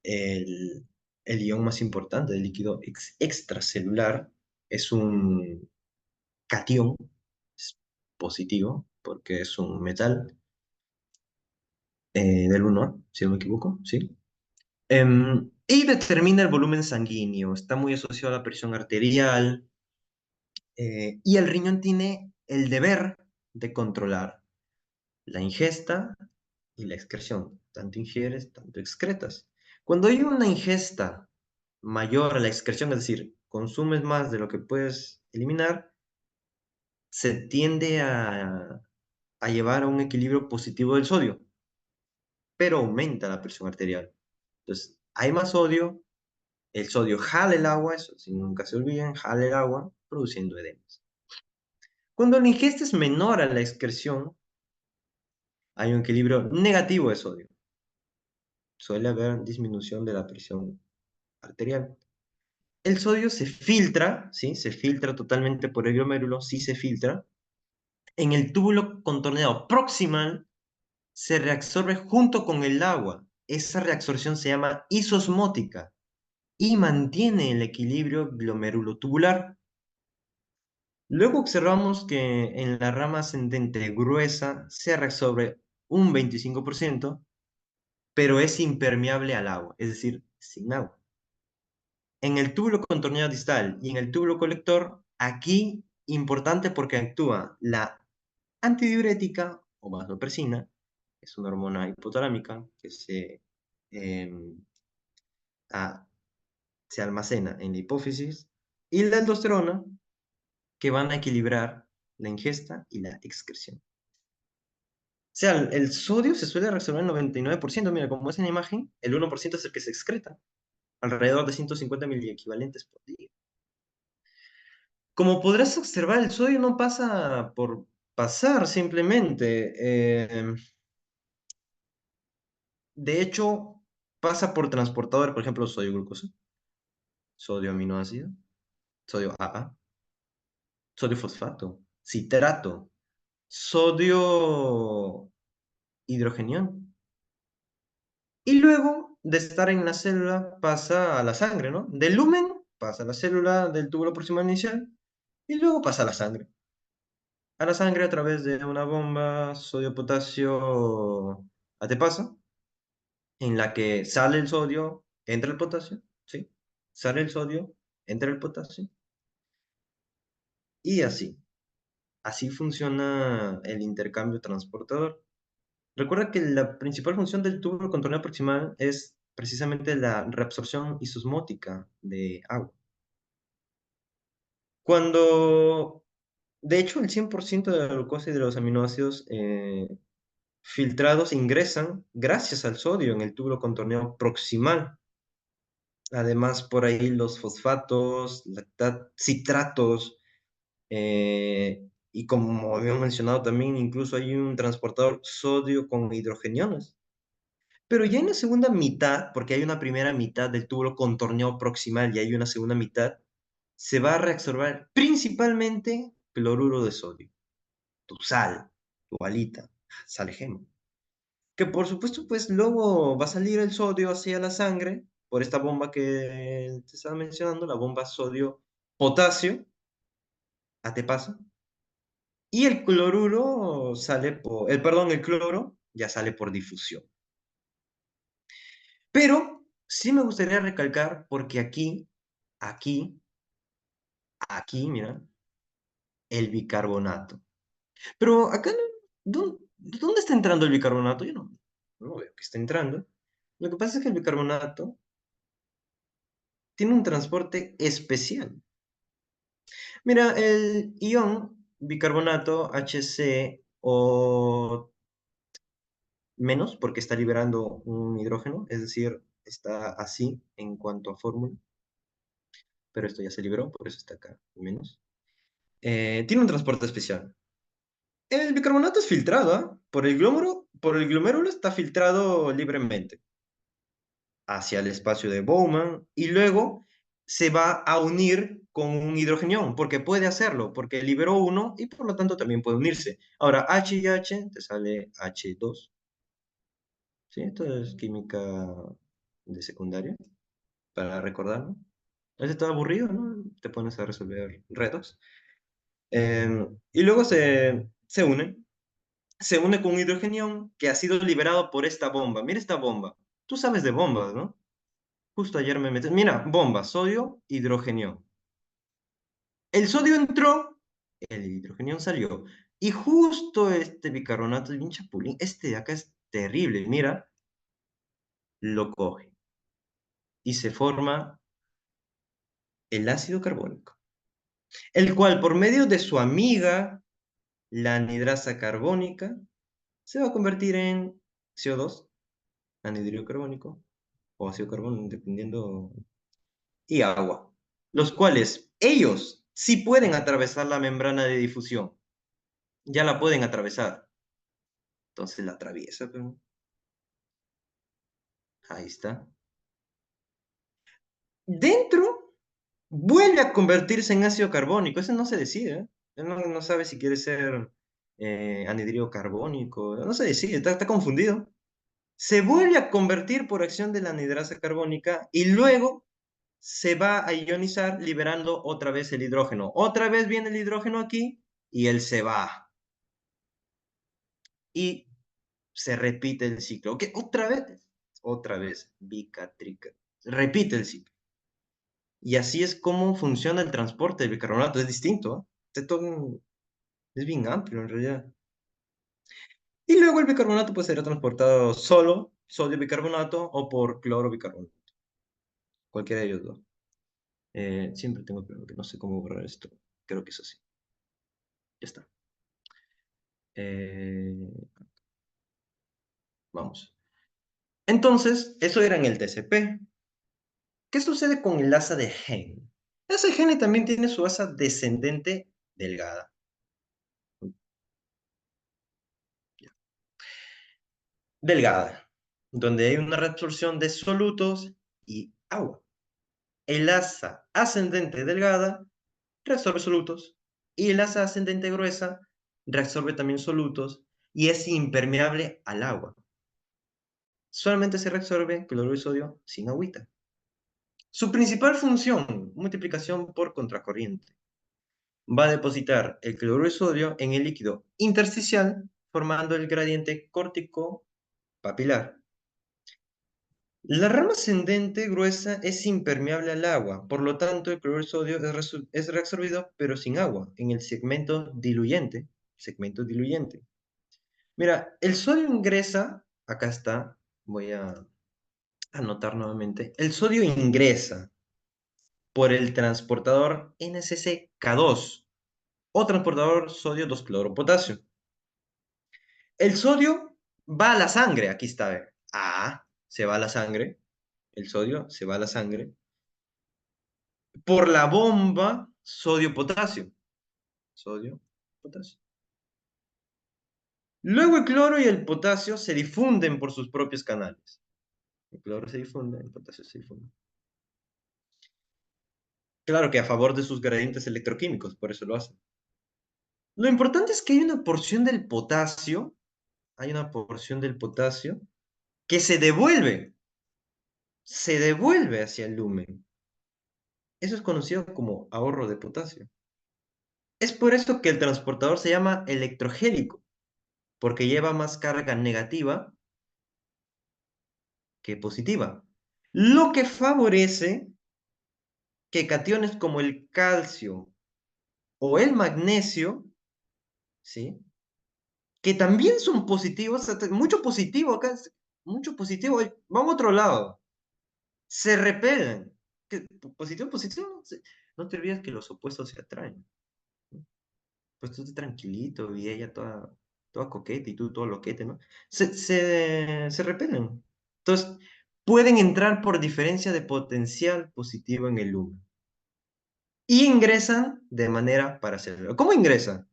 el, el ion más importante del líquido extracelular. Es un cation, es positivo, porque es un metal del 1, si no me equivoco, ¿sí? Y determina el volumen sanguíneo, está muy asociado a la presión arterial. Y el riñón tiene el deber de controlar la ingesta y la excreción. Tanto ingieres, tanto excretas. Cuando hay una ingesta mayor a la excreción, es decir, consumes más de lo que puedes eliminar, se tiende a llevar a un equilibrio positivo del sodio, pero aumenta la presión arterial. Entonces, hay más sodio, el sodio jala el agua, eso si nunca se olviden, jala el agua, produciendo edemas. Cuando la ingesta es menor a la excreción, hay un equilibrio negativo de sodio. Suele haber disminución de la presión arterial. El sodio se filtra, ¿sí? Se filtra totalmente por el glomérulo, sí se filtra. En el túbulo contorneado proximal se reabsorbe junto con el agua. Esa reabsorción se llama isosmótica y mantiene el equilibrio glomérulo-tubular. Luego observamos que en la rama ascendente gruesa se reabsorbe un 25%, pero es impermeable al agua, es decir, sin agua. En el túbulo contorneado distal y en el túbulo colector, aquí importante porque actúa la antidiurética o vasopresina, que es una hormona hipotalámica que em, a- se almacena en la hipófisis, y la aldosterona, que van a equilibrar la ingesta y la excreción. sea, el sodio se suele resolver el 99%. Mira, como es en la imagen, el 1% es el que se excreta, alrededor de 150 miliequivalentes por día. Como podrás observar, el sodio no pasa por pasar simplemente. De hecho, pasa por transportadores, por ejemplo, sodio glucosa, sodio aminoácido, sodio AA, sodio fosfato, citrato, sodio hidrogenión. Y luego de estar en la célula pasa a la sangre, ¿no? Del lumen pasa a la célula del túbulo proximal inicial y luego pasa a la sangre. A la sangre a través de una bomba sodio-potasio ATPasa, en la que sale el sodio, entra el potasio, ¿sí? Sale el sodio, entra el potasio y así. Así funciona el intercambio transportador. Recuerda que la principal función del tubo contorno proximal es precisamente la reabsorción isosmótica de agua. Cuando, de hecho, el 100% de la glucosa y de los aminoácidos filtrados ingresan gracias al sodio en el tubo contorneo proximal. Además, por ahí los fosfatos, citratos, y como habíamos mencionado también, incluso hay un transportador sodio con hidrogeniones. Pero ya en la segunda mitad, porque hay una primera mitad del túbulo contorneado proximal y hay una segunda mitad, se va a reabsorber principalmente cloruro de sodio, tu sal, tu alita, sal gema. Que por supuesto, pues luego va a salir el sodio hacia la sangre por esta bomba que te estaba mencionando, la bomba sodio-potasio, a te pasa. Y el cloruro sale por, el cloro ya sale por difusión. Pero sí me gustaría recalcar, porque aquí, mira, el bicarbonato. Pero acá, ¿dónde está entrando el bicarbonato? Yo no veo que está entrando. Lo que pasa es que el bicarbonato tiene un transporte especial. Mira, el ion bicarbonato HCO menos, porque está liberando un hidrógeno, es decir, está así en cuanto a fórmula, pero esto ya se liberó, por eso está acá, menos. Tiene un transporte especial. El bicarbonato es filtrado, ¿ah? Por el glomérulo está filtrado libremente hacia el espacio de Bowman y luego se va a unir con un hidrogenión, porque puede hacerlo, porque liberó uno y por lo tanto también puede unirse. Ahora, H y H te sale H2, ¿sí? Esto es química de secundaria, para recordarlo. ¿Es todo aburrido, no? Te pones a resolver retos. Y luego se unen. Se une con un hidrogenión que ha sido liberado por esta bomba. Mira esta bomba. Tú sabes de bombas, ¿no? Justo ayer me metí. Mira, bomba, sodio, hidrogenión. El sodio entró, el hidrogenión salió. Y justo este bicarbonato es bien chapulín. Este de acá es terrible. Mira, lo coge. Y se forma el ácido carbónico. El cual, por medio de su amiga, la anhidrasa carbónica, se va a convertir en CO2, anhidro carbónico, o ácido carbónico, dependiendo, y agua, los cuales ellos sí pueden atravesar la membrana de difusión, ya la pueden atravesar, entonces la atraviesa, pero ahí está. Dentro vuelve a convertirse en ácido carbónico, ese no se decide, ¿eh? Él no sabe si quiere ser anhidro carbónico, no se decide, está confundido. Se vuelve a convertir por acción de la anhidrasa carbónica y luego se va a ionizar liberando otra vez el hidrógeno. Otra vez viene el hidrógeno aquí y él se va. Y se repite el ciclo. ¿Ok? Otra vez, bicatrica. Repite el ciclo. Y así es como funciona el transporte del bicarbonato. Es distinto, ¿eh? Es bien amplio en realidad. Y luego el bicarbonato puede ser transportado solo, sodio bicarbonato, o por cloro bicarbonato. Cualquiera de ellos dos. Siempre tengo problema, que no sé cómo borrar esto. Creo que es así. Ya está. Eh, Vamos. Entonces, eso era en el TCP. ¿Qué sucede con el asa de Henle? El asa de Henle también tiene su asa descendente delgada. Delgada, donde hay una reabsorción de solutos y agua. El asa ascendente delgada reabsorbe solutos y el asa ascendente gruesa reabsorbe también solutos y es impermeable al agua. Solamente se reabsorbe cloruro de sodio sin agüita. Su principal función, multiplicación por contracorriente. Va a depositar el cloruro de sodio en el líquido intersticial, formando el gradiente córtico papilar. La rama ascendente gruesa es impermeable al agua, por lo tanto el cloruro de sodio es reabsorbido, pero sin agua, en el segmento diluyente. Segmento diluyente. Mira, el sodio ingresa, acá está, voy a anotar nuevamente, el sodio ingresa por el transportador NCC-K2 o transportador sodio 2-cloropotasio. El sodio va a la sangre, aquí está, se va a la sangre, el sodio se va a la sangre, por la bomba sodio-potasio. Sodio-potasio. Luego el cloro y el potasio se difunden por sus propios canales. El cloro se difunde, el potasio se difunde. Claro que a favor de sus gradientes electroquímicos, por eso lo hacen. Lo importante es que hay una porción del potasio que se devuelve hacia el lumen. Eso es conocido como ahorro de potasio. Es por eso que el transportador se llama electrogélico, porque lleva más carga negativa que positiva, lo que favorece que cationes como el calcio o el magnesio, ¿sí? Que también son positivos, mucho positivo acá, mucho positivo, vamos a otro lado, se repelen. Positivo, positivo, no te olvides que los opuestos se atraen. Pues tú estás tranquilito y ella toda coqueta y tú todo loquete, ¿no? Se repelen. Entonces, pueden entrar por diferencia de potencial positivo en el lumen. Y ingresan de manera paracelular. ¿Cómo ingresan?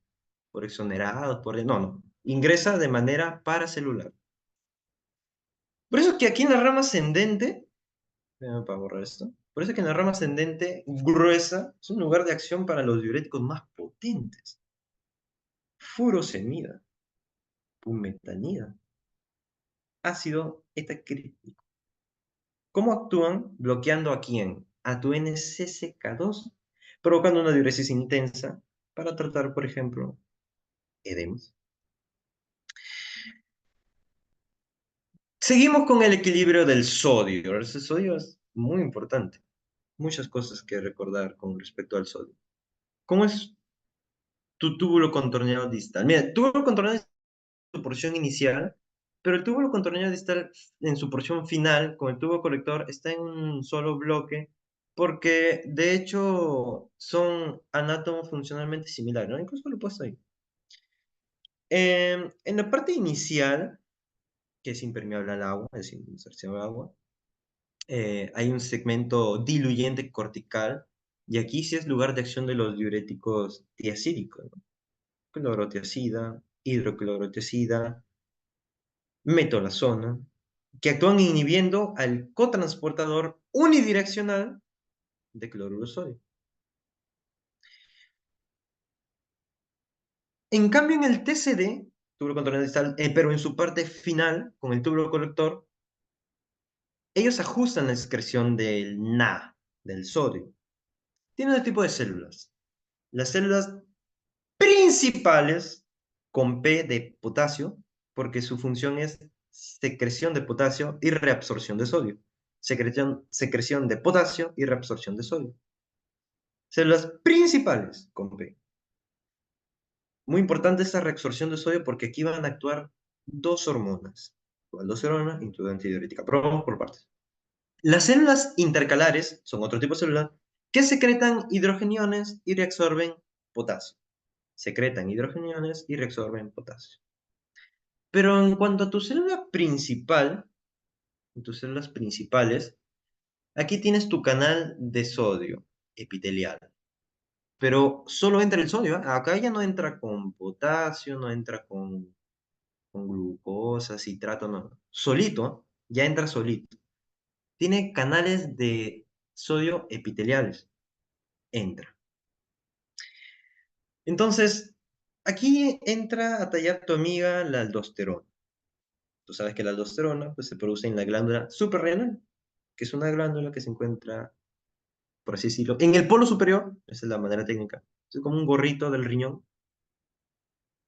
Por exonerados, No, no. Ingresa de manera paracelular. Por eso que aquí en la rama ascendente, para borrar esto, por eso que en la rama ascendente gruesa es un lugar de acción para los diuréticos más potentes. Furosemida, pumetanida, ácido etacrítico. ¿Cómo actúan? Bloqueando a quién? A tu NCCK2, provocando una diuresis intensa para tratar, por ejemplo, edemas. Seguimos con el equilibrio del sodio. El sodio es muy importante. Muchas cosas que recordar con respecto al sodio. ¿Cómo es tu túbulo contorneado distal? Mira, el túbulo contorneado distal en su porción inicial, pero el túbulo contorneado distal en su porción final, con el tubo colector, está en un solo bloque, porque de hecho son anátomos funcionalmente similares, ¿no? Incluso lo he puesto ahí. En la parte inicial, que es impermeable al agua, es decir, inserción al agua, hay un segmento diluyente cortical, y aquí sí es lugar de acción de los diuréticos tiacídicos, ¿no? Clorotiacida, hidroclorotiacida, metolazona, que actúan inhibiendo al cotransportador unidireccional de cloruro de sodio. En cambio, en el TCD, túbulo contorneado distal, pero en su parte final, con el túbulo colector, ellos ajustan la excreción del Na, del sodio. Tiene dos tipos de células. Las células principales con P de potasio, porque su función es secreción de potasio y reabsorción de sodio. Secreción de potasio y reabsorción de sodio. Células principales con P. Muy importante esta reabsorción de sodio porque aquí van a actuar dos hormonas. Aldosterona y antidiurética. Pero vamos por partes. Las células intercalares son otro tipo de células que secretan hidrogeniones y reabsorben potasio. Secretan hidrogeniones y reabsorben potasio. Pero en cuanto a tu célula principal, tus células principales, aquí tienes tu canal de sodio epitelial. Pero solo entra el sodio, ¿eh? Acá ya no entra con potasio, no entra con glucosa, citrato, no. Solito, ¿eh? Ya entra solito. Tiene canales de sodio epiteliales. Entra. Entonces, aquí entra a tallar tu amiga la aldosterona. Tú sabes que la aldosterona pues, se produce en la glándula suprarrenal, que es una glándula que se encuentra, por así decirlo, en el polo superior, esa es la manera técnica. Es como un gorrito del riñón,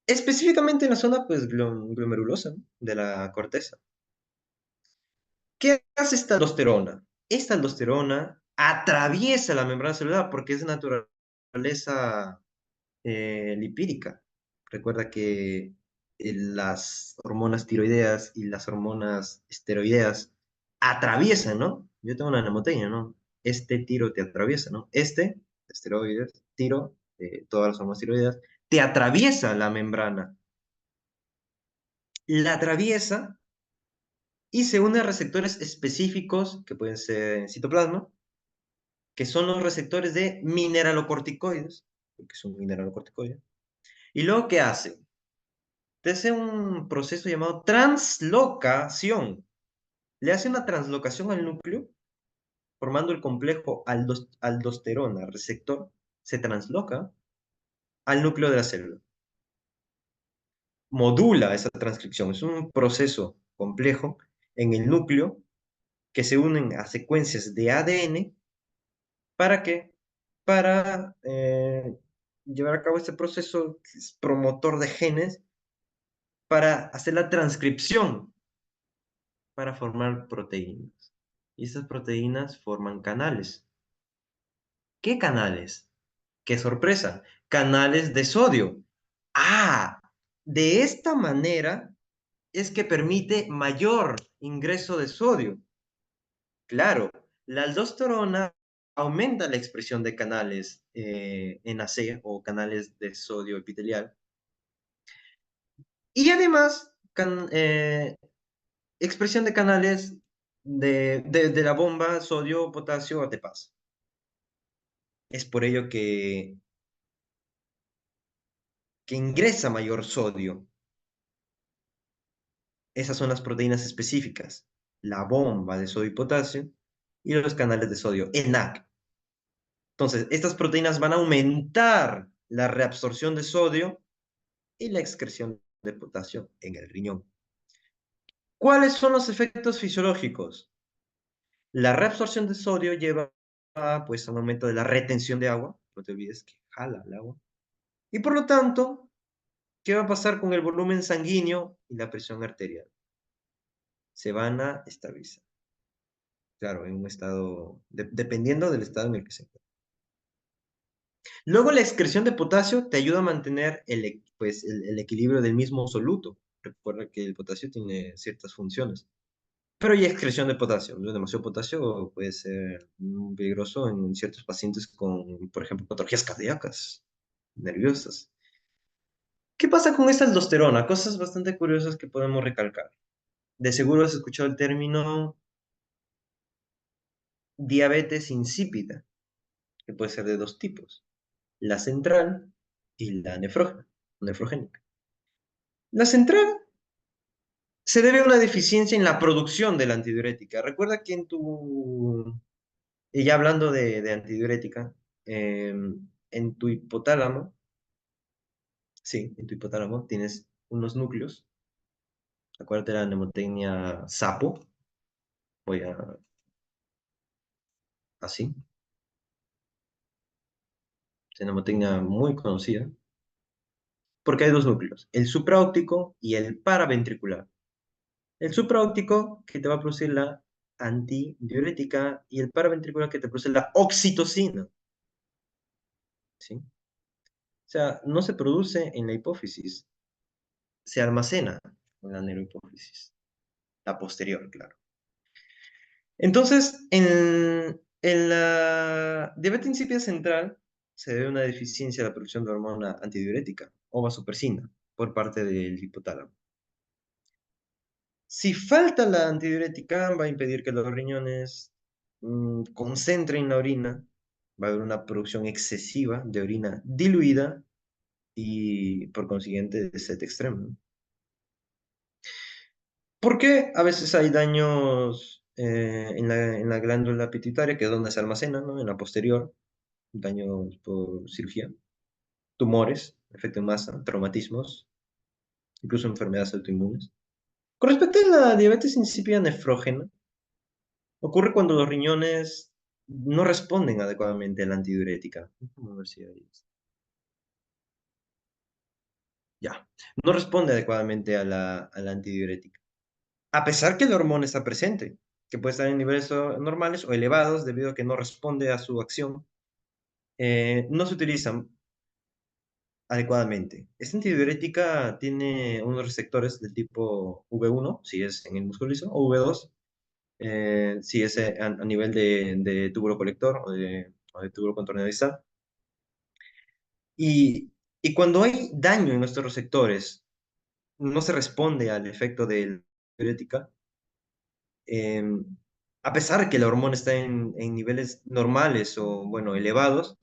específicamente en la zona pues, glomerulosa, ¿no? De la corteza. ¿Qué hace esta aldosterona? Esta aldosterona atraviesa la membrana celular porque es de naturaleza lipídica. Recuerda que las hormonas tiroideas y las hormonas esteroideas atraviesan, ¿no? Yo tengo una mnemoteña, ¿no? Este tiro te atraviesa, ¿no? Este, esteroides, tiro, todas las hormonas tiroideas, te atraviesa la membrana. La atraviesa y se une a receptores específicos, que pueden ser en citoplasma, que son los receptores de mineralocorticoides, porque es un mineralocorticoide. ¿Y luego qué hace? Te hace un proceso llamado translocación. Le hace una translocación al núcleo, formando el complejo aldosterona receptor, se transloca al núcleo de la célula. Modula esa transcripción. Es un proceso complejo en el núcleo que se unen a secuencias de ADN. ¿Para qué? Para llevar a cabo este proceso que es promotor de genes para hacer la transcripción para formar proteínas. Y esas proteínas forman canales. ¿Qué canales? ¡Qué sorpresa! Canales de sodio. Ah, de esta manera es que permite mayor ingreso de sodio. Claro, la aldosterona aumenta la expresión de canales NAC o canales de sodio epitelial y además expresión de canales de la bomba sodio-potasio ATPase. Es por ello que ingresa mayor sodio. Esas son las proteínas específicas, la bomba de sodio y potasio y los canales de sodio, ENAC. Entonces, estas proteínas van a aumentar la reabsorción de sodio y la excreción de potasio en el riñón. ¿Cuáles son los efectos fisiológicos? La reabsorción de sodio lleva pues, a un aumento de la retención de agua, no te olvides que jala el agua, y por lo tanto, ¿qué va a pasar con el volumen sanguíneo y la presión arterial? Se van a estabilizar, claro, en un estado, dependiendo del estado en el que se encuentra. Luego, la excreción de potasio te ayuda a mantener pues, el equilibrio del mismo soluto. Recuerda que el potasio tiene ciertas funciones. Pero hay excreción de potasio. Demasiado potasio puede ser muy peligroso en ciertos pacientes con, por ejemplo, patologías cardíacas, nerviosas. ¿Qué pasa con esta aldosterona? Cosas bastante curiosas que podemos recalcar. De seguro has escuchado el término diabetes insípida, que puede ser de dos tipos, la central y la nefrogénica. La central se debe a una deficiencia en la producción de la antidiurética. Recuerda que y ya hablando de antidiurética, en tu hipotálamo, sí, en tu hipotálamo tienes unos núcleos. Acuérdate de la mnemotecnia SAPO, voy a, así, es una mnemotecnia muy conocida, porque hay dos núcleos, el supraóptico y el paraventricular. El supraóptico que te va a producir la antidiurética y el paraventricular que te produce la oxitocina, ¿sí? O sea, no se produce en la hipófisis, se almacena en la neurohipófisis, la posterior, claro. Entonces, en la diabetes insípida central se debe a una deficiencia de la producción de hormona antidiurética o vasopresina por parte del hipotálamo. Si falta la antidiurética, va a impedir que los riñones concentren la orina, va a haber una producción excesiva de orina diluida y por consiguiente de sed extremo, ¿no? ¿Por qué a veces hay daños en la glándula pituitaria, que es donde se almacena, ¿no? En la posterior, daños por cirugía, tumores, efecto en masa, traumatismos, incluso enfermedades autoinmunes? Con respecto a la diabetes insípida nefrógena, ocurre cuando los riñones no responden adecuadamente a la antidiurética. Vamos a ver si hay... Ya. No responde adecuadamente a la antidiurética. A pesar que la hormona está presente, que puede estar en niveles normales o elevados debido a que no responde a su acción, no se utilizan adecuadamente. Esta antidiurética tiene unos receptores del tipo V1, si es en el músculo liso, o V2, si es a nivel de túbulo colector o de túbulo contorno distal. Y, y cuando hay daño en nuestros receptores, no se responde al efecto de la diurética, eh, a pesar de que la hormona está en niveles normales o, bueno, elevados,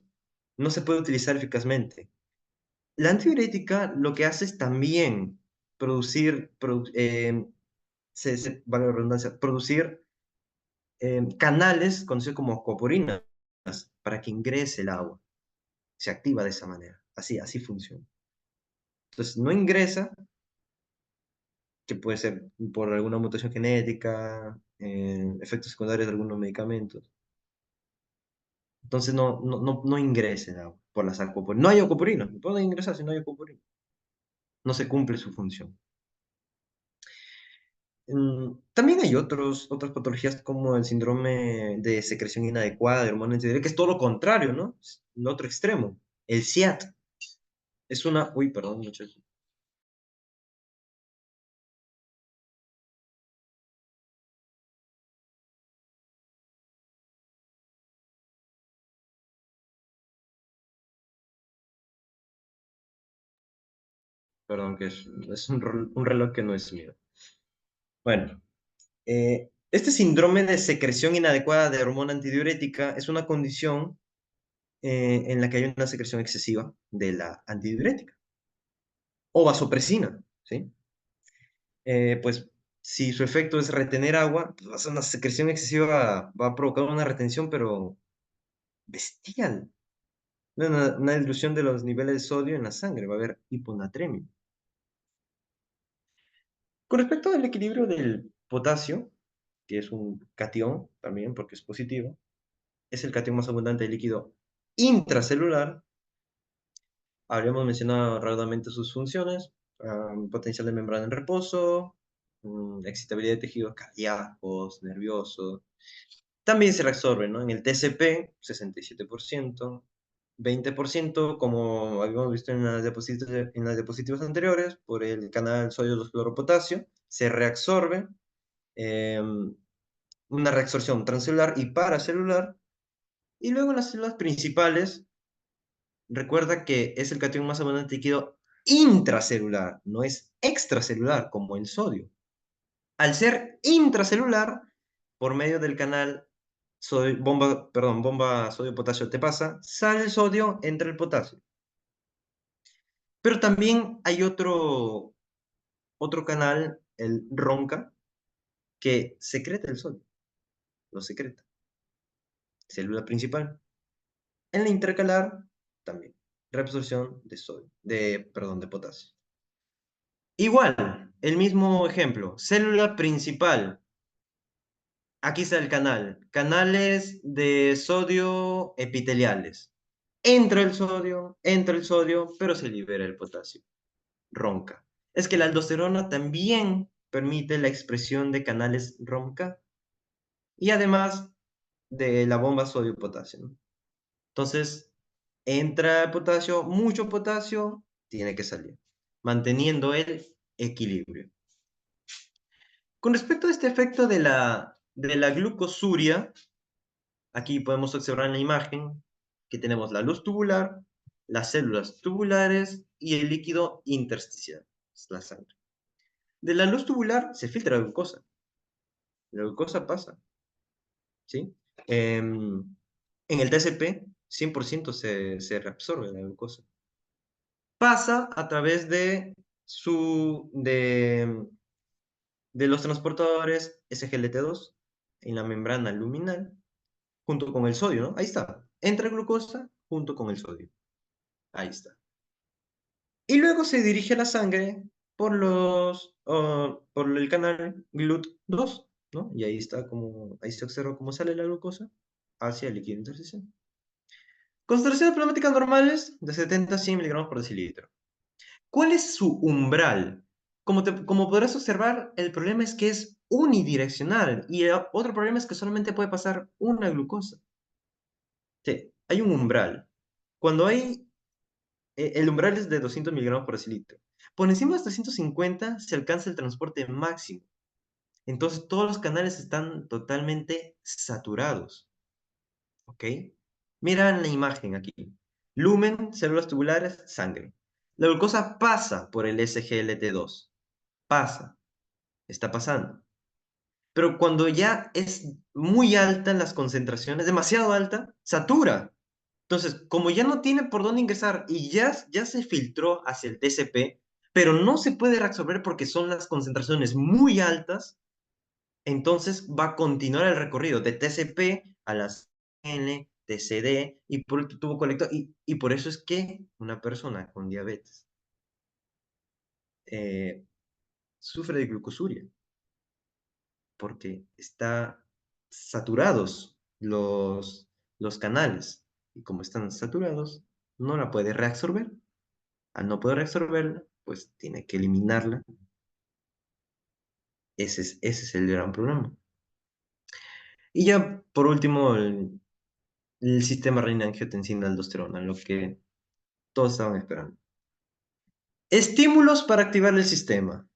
no se puede utilizar eficazmente. La antidiurética lo que hace es también producir, vale la redundancia, producir canales conocidos como acuaporinas para que ingrese el agua. Se activa de esa manera. Así funciona. Entonces, no ingresa, que puede ser por alguna mutación genética, efectos secundarios de algunos medicamentos. Entonces no ingresa el agua por las acuaporinas. No hay acuaporinas, no pueden ingresar si no hay acuaporinas. No se cumple su función. También hay otras patologías como el síndrome de secreción inadecuada de hormonas tiroides, que es todo lo contrario, ¿no? Es el otro extremo. El SIAT es una... Uy, perdón, muchachos. Perdón, que es un reloj que no es mío. Bueno, este síndrome de secreción inadecuada de hormona antidiurética es una condición en la que hay una secreción excesiva de la antidiurética o vasopresina, ¿sí? Pues si su efecto es retener agua, pues va a ser una secreción excesiva, va a provocar una retención, pero bestial. Una dilución de los niveles de sodio en la sangre, va a haber hiponatremia. Con respecto al equilibrio del potasio, que es un catión también, porque es positivo, es el catión más abundante del líquido intracelular. Habríamos mencionado rápidamente sus funciones: potencial de membrana en reposo, excitabilidad de tejidos cardíacos, nerviosos. También se reabsorbe, ¿no? En el TCP, 67%, 20%, como habíamos visto en las diapositivas anteriores, por el canal sodio 2-fluoropotasio, se reabsorbe, eh, una reabsorción transcelular y paracelular, y luego en las células principales, recuerda que es el catión más abundante líquido intracelular, no es extracelular como el sodio. Al ser intracelular, por medio del canal bomba sodio-potasio te pasa, sale el sodio, entra el potasio. Pero también hay otro canal, el ronca, que secreta el sodio, lo secreta, célula principal. En la intercalar, también, reabsorción de sodio, de potasio. Igual, el mismo ejemplo, célula principal. Aquí está el canal. Canales de sodio epiteliales. Entra el sodio, pero se libera el potasio. Ronca. Es que la aldosterona también permite la expresión de canales ronca y además de la bomba sodio-potasio, ¿no? Entonces, entra el potasio, mucho potasio, tiene que salir, manteniendo el equilibrio. Con respecto a este efecto de la glucosuria, aquí podemos observar en la imagen que tenemos la luz tubular, las células tubulares y el líquido intersticial, es la sangre. De la luz tubular se filtra la glucosa pasa, ¿sí? En el TCP, 100% se reabsorbe la glucosa. Pasa a través de los transportadores SGLT2 en la membrana luminal, junto con el sodio, ¿no? Ahí está. Entra glucosa junto con el sodio. Ahí está. Y luego se dirige a la sangre por el canal GLUT2, ¿no? Y ahí está ahí se observa cómo sale la glucosa hacia el líquido intersticial. Concentraciones plasmáticas normales de 70 a 100 miligramos por decilitro. ¿Cuál es su umbral? Como podrás observar, el problema es que es unidireccional y otro problema es que solamente puede pasar una glucosa. Sí, hay un umbral. Cuando el umbral es de 200 miligramos por decilitro. Por encima de 350 se alcanza el transporte máximo. Entonces todos los canales están totalmente saturados. ¿Ok? Mira la imagen aquí. Lumen, células tubulares, sangre. La glucosa pasa por el SGLT2. Pasa, está pasando. Pero cuando ya es muy alta las concentraciones, demasiado alta, satura. Entonces, como ya no tiene por dónde ingresar y ya se filtró hacia el TCP, pero no se puede reabsorber porque son las concentraciones muy altas, entonces va a continuar el recorrido de TCP a las N, TCD y por el tubo colector. Y por eso es que una persona con diabetes eh, sufre de glucosuria, porque está saturados los canales. Y como están saturados, no la puede reabsorber. Al no poder reabsorberla, pues tiene que eliminarla. Ese es el gran problema. Y ya, por último, el sistema renina-angiotensina-aldosterona, lo que todos estaban esperando. Estímulos para activar el sistema.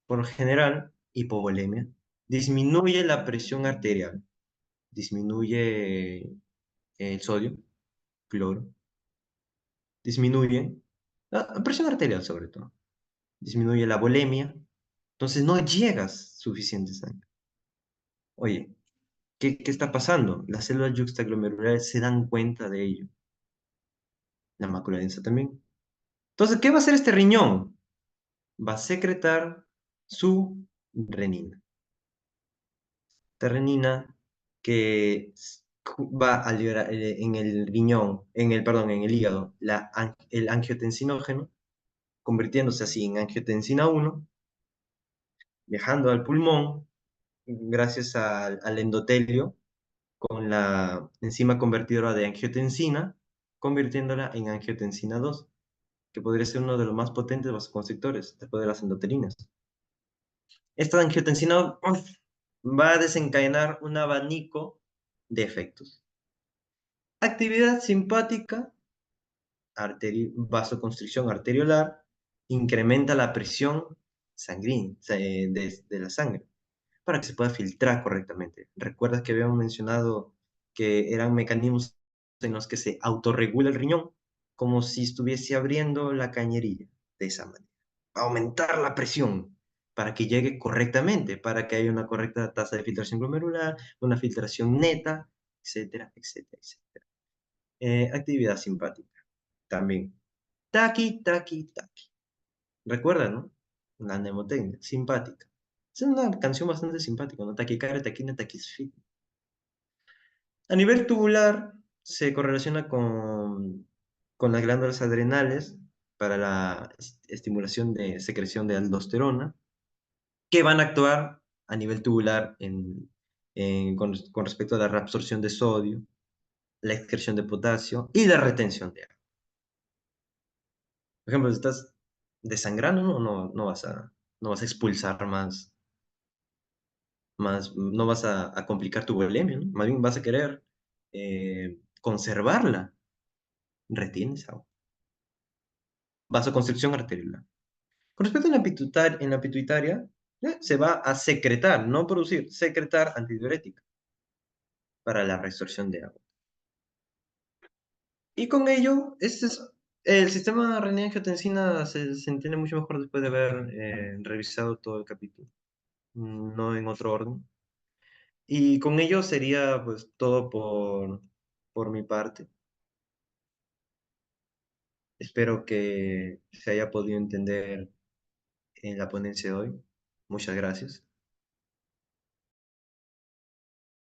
Por lo general, hipovolemia. Disminuye la presión arterial. Disminuye el sodio, cloro. Disminuye la presión arterial sobre todo. Disminuye la volemia. Entonces no llegas suficiente sangre. Oye, ¿qué está pasando? Las células yuxtaglomerulares se dan cuenta de ello. La mácula densa también. Entonces, ¿qué va a hacer este riñón? Va a secretar su renina. Esta renina que va a liberar en el riñón, perdón, en el hígado, el angiotensinógeno, convirtiéndose así en angiotensina 1, viajando al pulmón, gracias al endotelio, con la enzima convertidora de angiotensina, convirtiéndola en angiotensina 2, que podría ser uno de los más potentes vasoconstrictores después de las endotelinas. Esta angiotensina va a desencadenar un abanico de efectos. Actividad simpática, vasoconstricción arteriolar, incrementa la presión sanguínea de la sangre para que se pueda filtrar correctamente. ¿Recuerdas que habíamos mencionado que eran mecanismos en los que se autorregula el riñón? Como si estuviese abriendo la cañería de esa manera. Aumentar la presión para que llegue correctamente, para que haya una correcta tasa de filtración glomerular, una filtración neta, etcétera, etcétera, etcétera. Actividad simpática también. Taqui, taqui, taqui. ¿Recuerda, no? La mnemotecnia, simpática. Es una canción bastante simpática, ¿no? Taquicardia, taquina, taquisfit. A nivel tubular, se correlaciona con las glándulas adrenales para la estimulación de secreción de aldosterona, que van a actuar a nivel tubular con respecto a la reabsorción de sodio, la excreción de potasio y la retención de agua. Por ejemplo, si estás desangrando, no vas a expulsar no vas a complicar tu bulimia, ¿no? Más bien vas a querer conservarla. Retienes agua. Vasoconstricción arteriolar. Con respecto a en la pituitaria, se va a secretar, no producir, secretar antidiurética para la reabsorción de agua. Y con ello, este es El sistema René-Angiotensina se entiende mucho mejor después de haber revisado todo el capítulo, no en otro orden. Y con ello sería pues todo por mi parte. Espero que se haya podido entender en la ponencia de hoy. Muchas gracias.